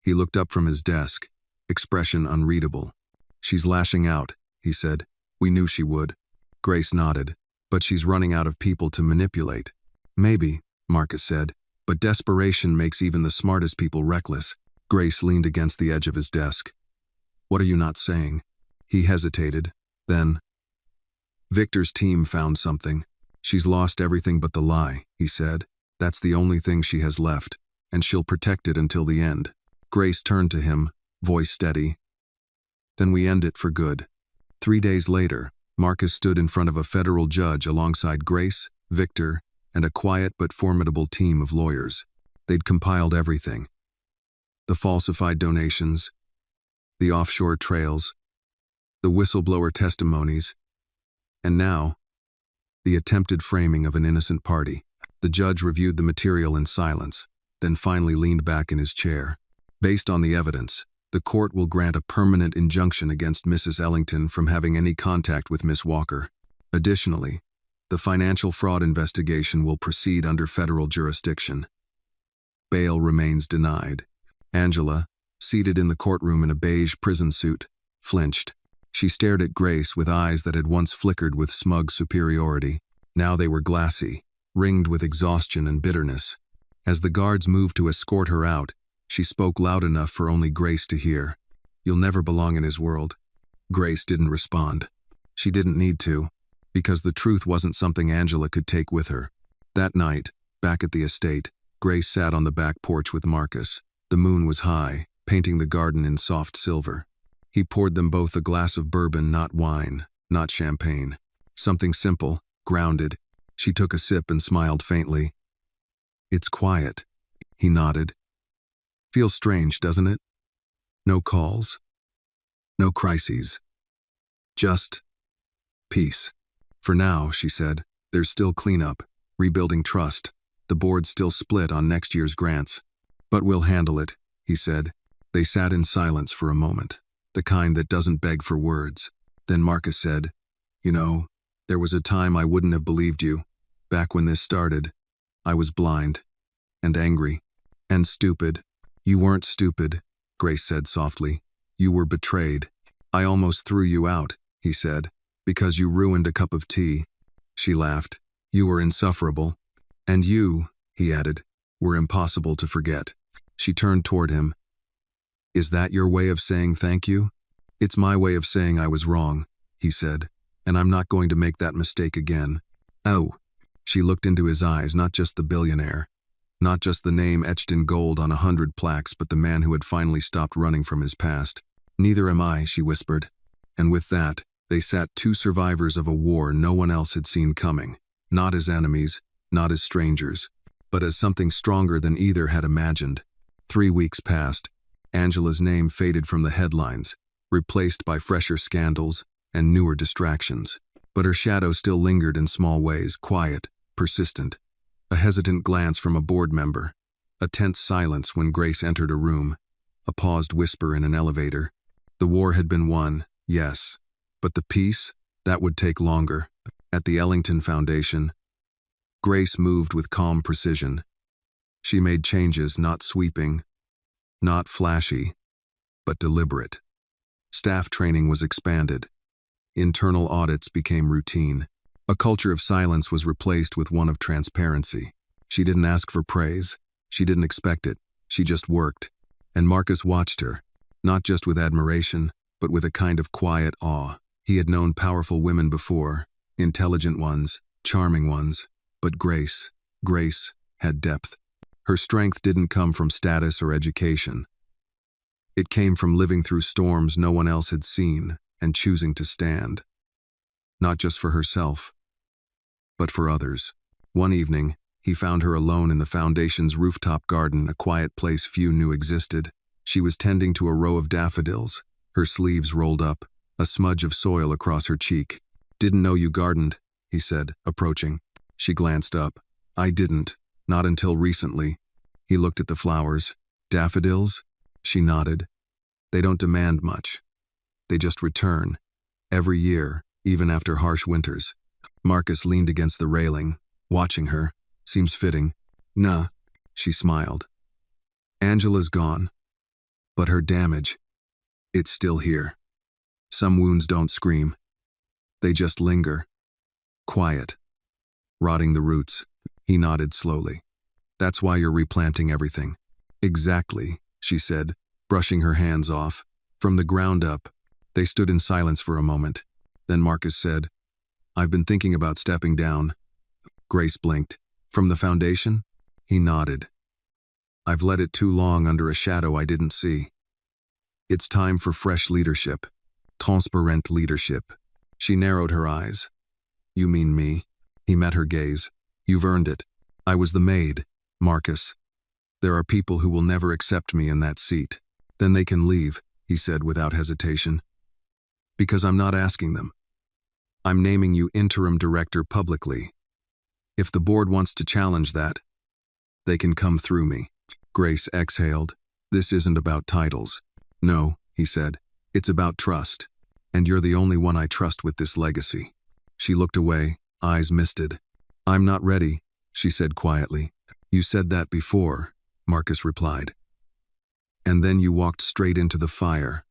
He looked up from his desk, expression unreadable. She's lashing out, he said. We knew she would. Grace nodded. But she's running out of people to manipulate. Maybe, Marcus said, but desperation makes even the smartest people reckless. Grace leaned against the edge of his desk. What are you not saying? He hesitated. Then, Victor's team found something. She's lost everything but the lie, he said. That's the only thing she has left, and she'll protect it until the end. Grace turned to him, voice steady. Then we end it for good. 3 days later, Marcus stood in front of a federal judge alongside Grace, Victor, and a quiet but formidable team of lawyers. They'd compiled everything. The falsified donations, the offshore trails, the whistleblower testimonies, and now, the attempted framing of an innocent party. The judge reviewed the material in silence, then finally leaned back in his chair. Based on the evidence, the court will grant a permanent injunction against Mrs. Ellington from having any contact with Miss Walker. Additionally, the financial fraud investigation will proceed under federal jurisdiction. Bail remains denied. Angela, seated in the courtroom in a beige prison suit, flinched. She stared at Grace with eyes that had once flickered with smug superiority. Now they were glassy, ringed with exhaustion and bitterness. As the guards moved to escort her out, she spoke loud enough for only Grace to hear. You'll never belong in his world. Grace didn't respond. She didn't need to, because the truth wasn't something Angela could take with her. That night, back at the estate, Grace sat on the back porch with Marcus. The moon was high, painting the garden in soft silver. He poured them both a glass of bourbon, not wine, not champagne. Something simple, grounded. She took a sip and smiled faintly. It's quiet. He nodded. Feels strange, doesn't it? No calls. No crises. Just peace. For now, she said, there's still cleanup, rebuilding trust. The board's still split on next year's grants. But we'll handle it, he said. They sat in silence for a moment, the kind that doesn't beg for words. Then Marcus said, You know, there was a time I wouldn't have believed you. Back when this started, I was blind, and angry, and stupid. You weren't stupid, Grace said softly. You were betrayed. I almost threw you out, he said, because you ruined a cup of tea. She laughed. You were insufferable. And you, he added, were impossible to forget. She turned toward him. Is that your way of saying thank you? It's my way of saying I was wrong, he said, and I'm not going to make that mistake again. Oh. She looked into his eyes, not just the billionaire. Not just the name etched in gold on 100 plaques, but the man who had finally stopped running from his past. "Neither am I," she whispered. And with that, they sat two survivors of a war no one else had seen coming. Not as enemies, not as strangers, but as something stronger than either had imagined. 3 weeks passed. Angela's name faded from the headlines, replaced by fresher scandals and newer distractions. But her shadow still lingered in small ways, quiet, persistent. A hesitant glance from a board member, a tense silence when Grace entered a room, a paused whisper in an elevator. The war had been won, yes, but the peace, that would take longer. At the Ellington Foundation, Grace moved with calm precision. She made changes not sweeping, not flashy, but deliberate. Staff training was expanded. Internal audits became routine. A culture of silence was replaced with one of transparency. She didn't ask for praise. She didn't expect it. She just worked. And Marcus watched her, not just with admiration, but with a kind of quiet awe. He had known powerful women before, intelligent ones, charming ones, but Grace had depth. Her strength didn't come from status or education. It came from living through storms no one else had seen and choosing to stand. Not just for herself, but for others. One evening, he found her alone in the Foundation's rooftop garden, a quiet place few knew existed. She was tending to a row of daffodils, her sleeves rolled up, a smudge of soil across her cheek. "Didn't know you gardened," he said, approaching. She glanced up. "I didn't, not until recently." He looked at the flowers. "Daffodils?" She nodded. "They don't demand much. They just return, every year, even after harsh winters." Marcus leaned against the railing, watching her. "Seems fitting." "Nah," she smiled. "Angela's gone. But her damage, it's still here. Some wounds don't scream. They just linger. Quiet. Rotting the roots." He nodded slowly. "That's why you're replanting everything." "Exactly," she said, brushing her hands off. "From the ground up." They stood in silence for a moment. Then Marcus said, "I've been thinking about stepping down." Grace blinked. "From the Foundation?" He nodded. "I've let it too long under a shadow I didn't see. It's time for fresh leadership. Transparent leadership." She narrowed her eyes. "You mean me?" He met her gaze. "You've earned it. I was the maid, Marcus. There are people who will never accept me in that seat. Then they can leave," he said without hesitation. "Because I'm not asking them. I'm naming you interim director publicly. If the board wants to challenge that, they can come through me." Grace exhaled. "This isn't about titles." "No," he said. "It's about trust. And you're the only one I trust with this legacy." She looked away, eyes misted. "I'm not ready," she said quietly. "You said that before," Marcus replied. "And then you walked straight into the fire."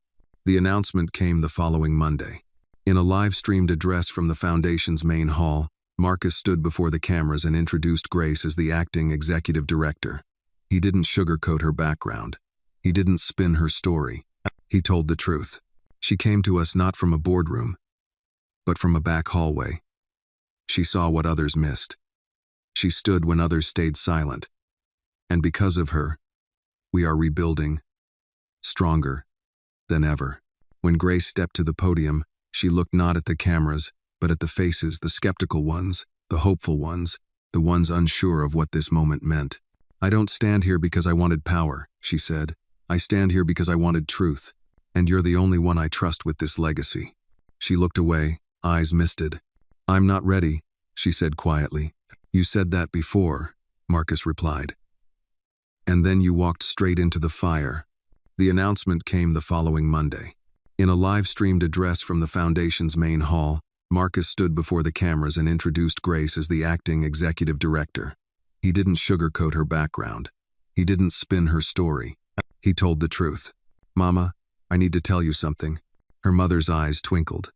The announcement came the following Monday. In a live-streamed address from the Foundation's main hall, Marcus stood before the cameras and introduced Grace as the acting executive director. He didn't sugarcoat her background. He didn't spin her story. He told the truth. She came to us not from a boardroom, but from a back hallway. She saw what others missed. She stood when others stayed silent. And because of her, we are rebuilding, stronger than ever. When Grace stepped to the podium, she looked not at the cameras, but at the faces, the skeptical ones, the hopeful ones, the ones unsure of what this moment meant. "I don't stand here because I wanted power," she said. "I stand here because I wanted truth. And you're the only one I trust with this legacy." She looked away, eyes misted. "I'm not ready," she said quietly. "You said that before," Marcus replied. "And then you walked straight into the fire." The announcement came the following Monday. In a live-streamed address from the Foundation's main hall, Marcus stood before the cameras and introduced Grace as the acting executive director. He didn't sugarcoat her background. He didn't spin her story. He told the truth. "Mama, I need to tell you something." Her mother's eyes twinkled.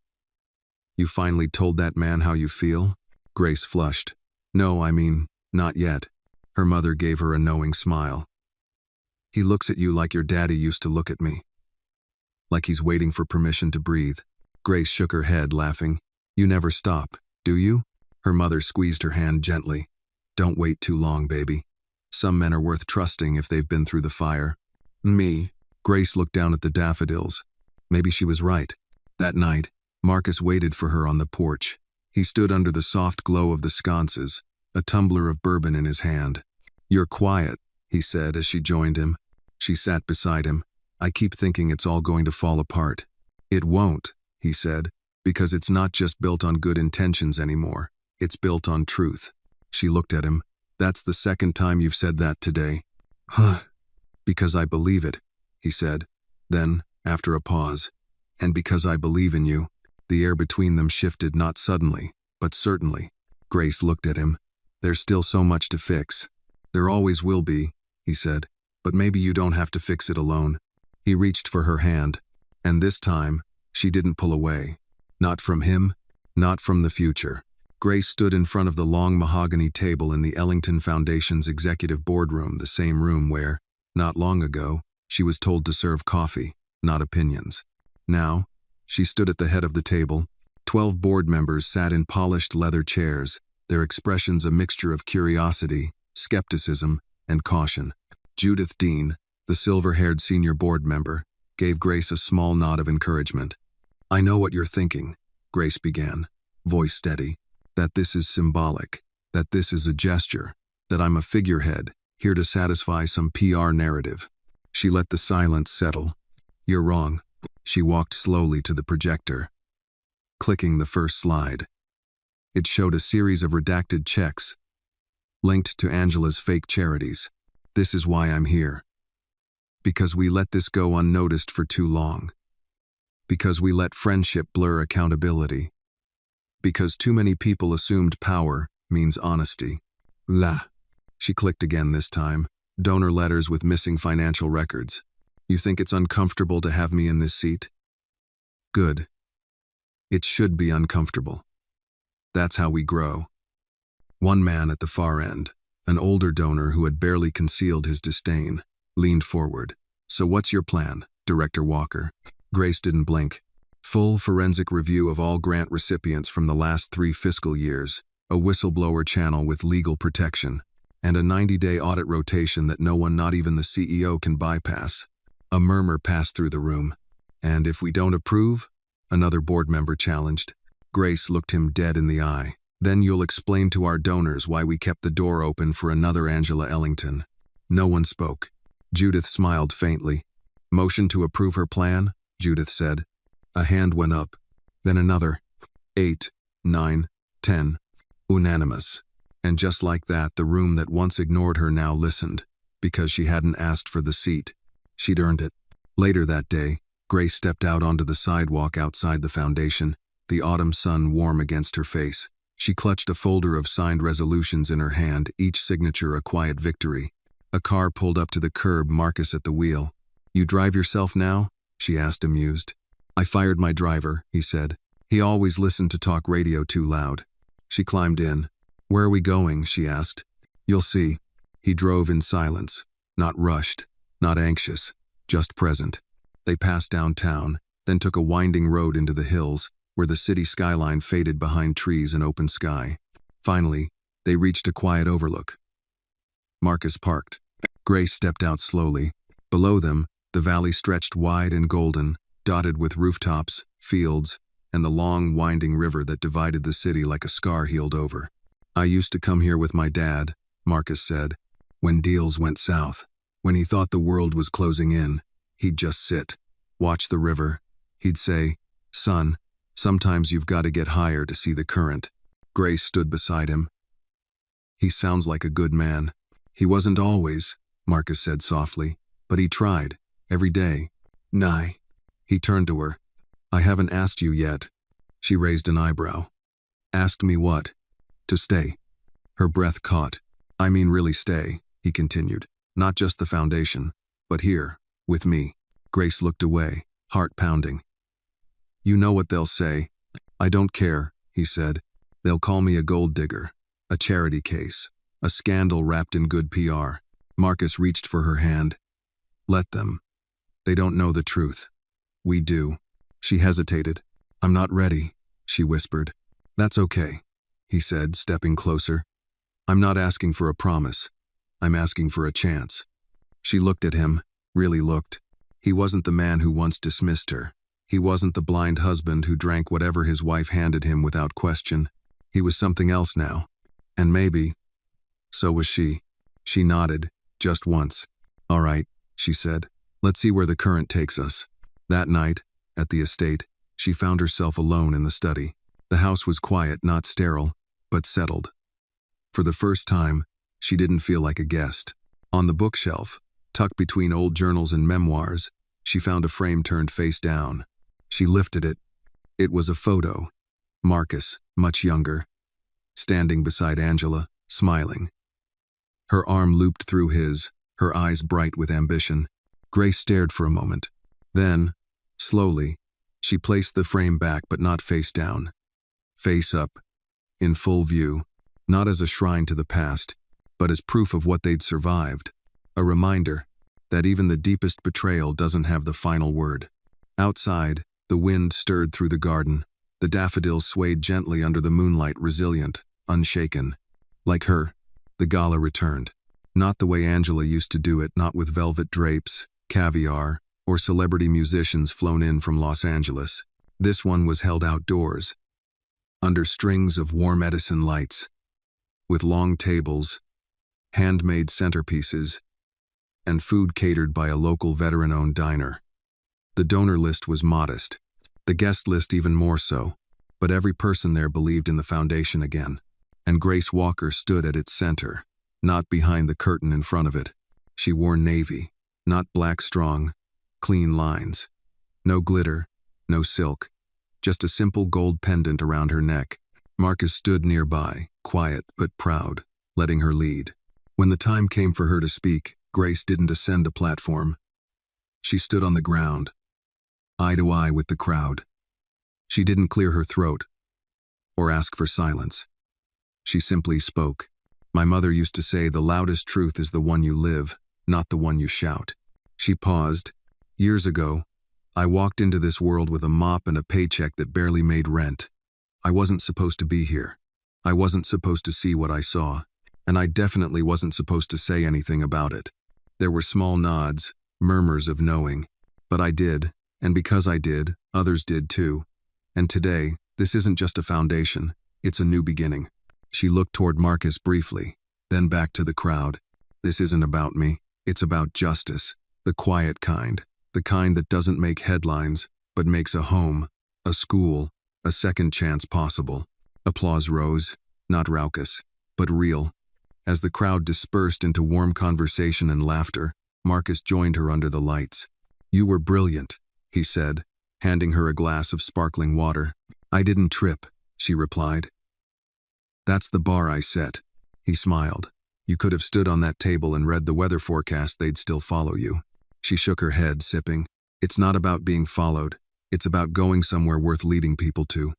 "You finally told that man how you feel?" Grace flushed. "No, I mean, not yet." Her mother gave her a knowing smile. "He looks at you like your daddy used to look at me. Like he's waiting for permission to breathe." Grace shook her head, laughing. "You never stop, do you?" Her mother squeezed her hand gently. "Don't wait too long, baby. Some men are worth trusting if they've been through the fire. Me. Grace looked down at the daffodils. Maybe she was right. That night, Marcus waited for her on the porch. He stood under the soft glow of the sconces, a tumbler of bourbon in his hand. "You're quiet," he said as she joined him. She sat beside him. "I keep thinking it's all going to fall apart." "It won't," he said, "because it's not just built on good intentions anymore. It's built on truth." She looked at him. "That's the second time you've said that today." "Huh. Because I believe it," he said. Then, after a pause, "And because I believe in you." The air between them shifted not suddenly, but certainly. Grace looked at him. "There's still so much to fix." "There always will be," he said, "but maybe you don't have to fix it alone." He reached for her hand, and this time, she didn't pull away. Not from him, not from the future. Grace stood in front of the long mahogany table in the Ellington Foundation's executive boardroom, the same room where, not long ago, she was told to serve coffee, not opinions. Now, she stood at the head of the table. 12 board members sat in polished leather chairs, their expressions a mixture of curiosity, skepticism, and caution. Judith Dean, the silver-haired senior board member, gave Grace a small nod of encouragement. "I know what you're thinking," Grace began, voice steady, "that this is symbolic, that this is a gesture, that I'm a figurehead, here to satisfy some PR narrative." She let the silence settle. "You're wrong." She walked slowly to the projector, clicking the first slide. It showed a series of redacted checks, linked to Angela's fake charities. "This is why I'm here. Because we let this go unnoticed for too long. Because we let friendship blur accountability. Because too many people assumed power means honesty." "La." She clicked again this time. "Donor letters with missing financial records. You think it's uncomfortable to have me in this seat? Good. It should be uncomfortable. That's how we grow." One man at the far end, an older donor who had barely concealed his disdain, leaned forward. "So what's your plan, Director Walker?" Grace didn't blink. "Full forensic review of all grant recipients from the last 3 fiscal years, a whistleblower channel with legal protection, and a 90-day audit rotation that no one, not even the CEO, can bypass." A murmur passed through the room. "And if we don't approve?" another board member challenged. Grace looked him dead in the eye. "Then you'll explain to our donors why we kept the door open for another Angela Ellington." No one spoke. Judith smiled faintly. "Motion to approve her plan?" Judith said. A hand went up. Then another. 8, 9, 10. Unanimous. And just like that, the room that once ignored her now listened, because she hadn't asked for the seat. She'd earned it. Later that day, Grace stepped out onto the sidewalk outside the foundation, the autumn sun warm against her face. She clutched a folder of signed resolutions in her hand, each signature a quiet victory. A car pulled up to the curb, Marcus at the wheel. "You drive yourself now?" she asked, amused. "I fired my driver," he said. "He always listened to talk radio too loud." She climbed in. "Where are we going?" she asked. "You'll see." He drove in silence, not rushed, not anxious, just present. They passed downtown, then took a winding road into the hills, where the city skyline faded behind trees and open sky. Finally, they reached a quiet overlook. Marcus parked. Grace stepped out slowly. Below them, the valley stretched wide and golden, dotted with rooftops, fields, and the long, winding river that divided the city like a scar healed over. "I used to come here with my dad," Marcus said, "when deals went south. When he thought the world was closing in, he'd just sit, watch the river. He'd say, 'Son, sometimes you've got to get higher to see the current.'" Grace stood beside him. "He sounds like a good man." "He wasn't always," Marcus said softly, "but he tried, every day." "Nye." He turned to her. "I haven't asked you yet." She raised an eyebrow. "Asked me what?" "To stay." Her breath caught. "I mean really stay," he continued. "Not just the foundation, but here, with me." Grace looked away, heart pounding. "You know what they'll say." "I don't care," he said. "They'll call me a gold digger, a charity case, a scandal wrapped in good PR." Marcus reached for her hand. "Let them. They don't know the truth. We do." She hesitated. "I'm not ready," she whispered. "That's okay," he said, stepping closer. "I'm not asking for a promise. I'm asking for a chance." She looked at him, really looked. He wasn't the man who once dismissed her. He wasn't the blind husband who drank whatever his wife handed him without question. He was something else now. And maybe, so was she. She nodded, just once. "All right," she said. "Let's see where the current takes us." That night, at the estate, she found herself alone in the study. The house was quiet, not sterile, but settled. For the first time, she didn't feel like a guest. On the bookshelf, tucked between old journals and memoirs, she found a frame turned face down. She lifted it. It was a photo. Marcus, much younger, standing beside Angela, smiling. Her arm looped through his, her eyes bright with ambition. Grace stared for a moment. Then, slowly, she placed the frame back but not face down. Face up, in full view, not as a shrine to the past, but as proof of what they'd survived. A reminder that even the deepest betrayal doesn't have the final word. Outside, the wind stirred through the garden. The daffodils swayed gently under the moonlight, resilient, unshaken. Like her, the gala returned. Not the way Angela used to do it, not with velvet drapes, caviar, or celebrity musicians flown in from Los Angeles. This one was held outdoors, under strings of warm Edison lights, with long tables, handmade centerpieces, and food catered by a local veteran-owned diner. The donor list was modest, the guest list even more so, but every person there believed in the foundation again, and Grace Walker stood at its center, not behind the curtain in front of it. She wore navy, not black strong, clean lines. No glitter, no silk, just a simple gold pendant around her neck. Marcus stood nearby, quiet but proud, letting her lead. When the time came for her to speak, Grace didn't ascend a platform. She stood on the ground, eye to eye with the crowd. She didn't clear her throat or ask for silence. She simply spoke. "My mother used to say the loudest truth is the one you live, not the one you shout." She paused. "Years ago, I walked into this world with a mop and a paycheck that barely made rent. I wasn't supposed to be here. I wasn't supposed to see what I saw, and I definitely wasn't supposed to say anything about it. There were small nods, murmurs of knowing, but I did, and because I did, others did too. And today, this isn't just a foundation, it's a new beginning." She looked toward Marcus briefly, then back to the crowd. "This isn't about me, it's about justice, the quiet kind, the kind that doesn't make headlines, but makes a home, a school, a second chance possible." Applause rose, not raucous, but real. As the crowd dispersed into warm conversation and laughter, Marcus joined her under the lights. "You were brilliant," he said, handing her a glass of sparkling water. "I didn't trip," she replied. "That's the bar I set." He smiled. "You could have stood on that table and read the weather forecast, they'd still follow you." She shook her head, sipping. "It's not about being followed. It's about going somewhere worth leading people to."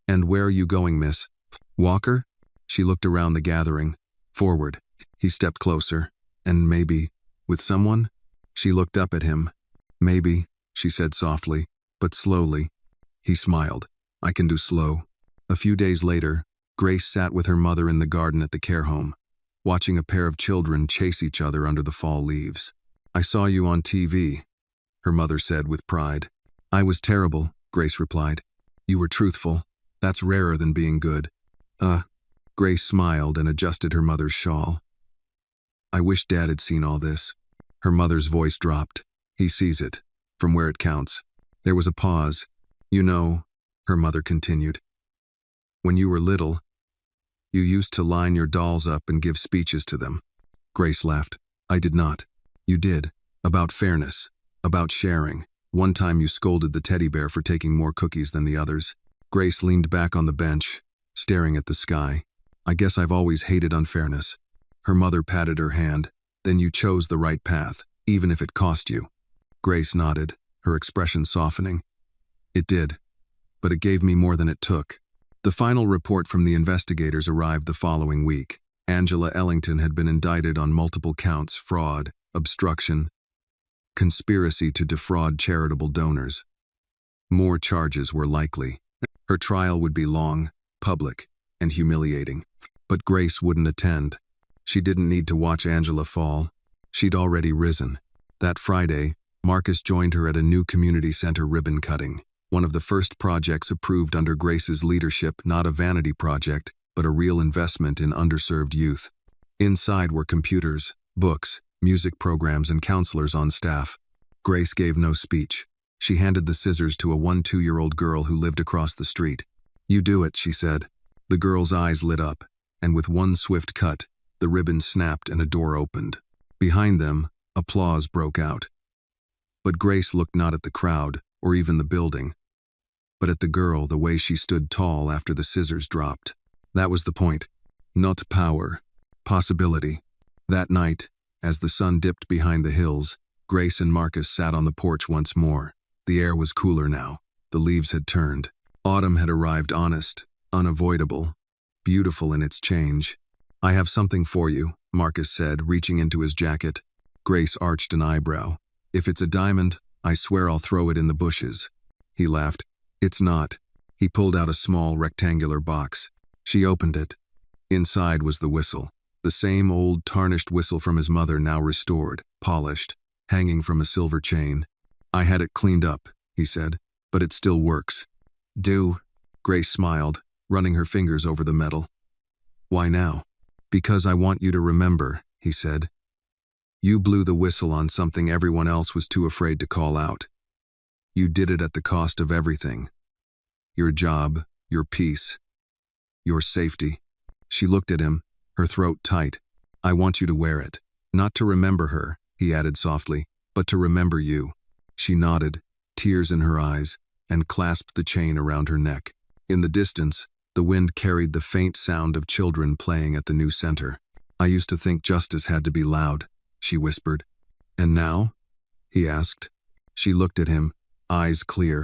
"And where are you going, Miss Walker?" She looked around the gathering. Forward. He stepped closer. "And maybe, with someone?" She looked up at him. "Maybe," she said softly, but slowly. He smiled. "I can do slow." A few days later, Grace sat with her mother in the garden at the care home, watching a pair of children chase each other under the fall leaves. "I saw you on TV," her mother said with pride. "I was terrible," Grace replied. "You were truthful. That's rarer than being good." Grace smiled and adjusted her mother's shawl. "I wish Dad had seen all this." Her mother's voice dropped. "He sees it, from where it counts." There was a pause. "You know," her mother continued, "when you were little, you used to line your dolls up and give speeches to them." Grace laughed. "I did not." "You did. About fairness. About sharing. One time you scolded the teddy bear for taking more cookies than the others." Grace leaned back on the bench, staring at the sky. "I guess I've always hated unfairness." Her mother patted her hand. "Then you chose the right path, even if it cost you." Grace nodded, her expression softening. "It did. But it gave me more than it took." The final report from the investigators arrived the following week. Angela Ellington had been indicted on multiple counts: fraud, obstruction, conspiracy to defraud charitable donors. More charges were likely. Her trial would be long, public, and humiliating. But Grace wouldn't attend. She didn't need to watch Angela fall. She'd already risen. That Friday, Marcus joined her at a new community center ribbon cutting, one of the first projects approved under Grace's leadership, not a vanity project, but a real investment in underserved youth. Inside were computers, books, music programs, and counselors on staff. Grace gave no speech. She handed the scissors to a 1-2-year-old girl who lived across the street. "You do it," she said. The girl's eyes lit up, and with one swift cut, the ribbon snapped and a door opened. Behind them, applause broke out. But Grace looked not at the crowd, or even the building, but at the girl, the way she stood tall after the scissors dropped. That was the point. Not power. Possibility. That night, as the sun dipped behind the hills, Grace and Marcus sat on the porch once more. The air was cooler now. The leaves had turned. Autumn had arrived, honest, unavoidable, beautiful in its change. "I have something for you," Marcus said, reaching into his jacket. Grace arched an eyebrow. "If it's a diamond, I swear I'll throw it in the bushes." He laughed. "It's not." He pulled out a small rectangular box. She opened it. Inside was the whistle. The same old tarnished whistle from his mother, now restored, polished, hanging from a silver chain. "I had it cleaned up," he said, "but it still works." "Do?" Grace smiled, running her fingers over the metal. "Why now?" "Because I want you to remember," he said. "You blew the whistle on something everyone else was too afraid to call out. You did it at the cost of everything. Your job, your peace, your safety." She looked at him, her throat tight. "I want you to wear it. Not to remember her," he added softly, "but to remember you." She nodded, tears in her eyes, and clasped the chain around her neck. In the distance, the wind carried the faint sound of children playing at the new center. "I used to think justice had to be loud," she whispered. "And now?" he asked. She looked at him, eyes clear.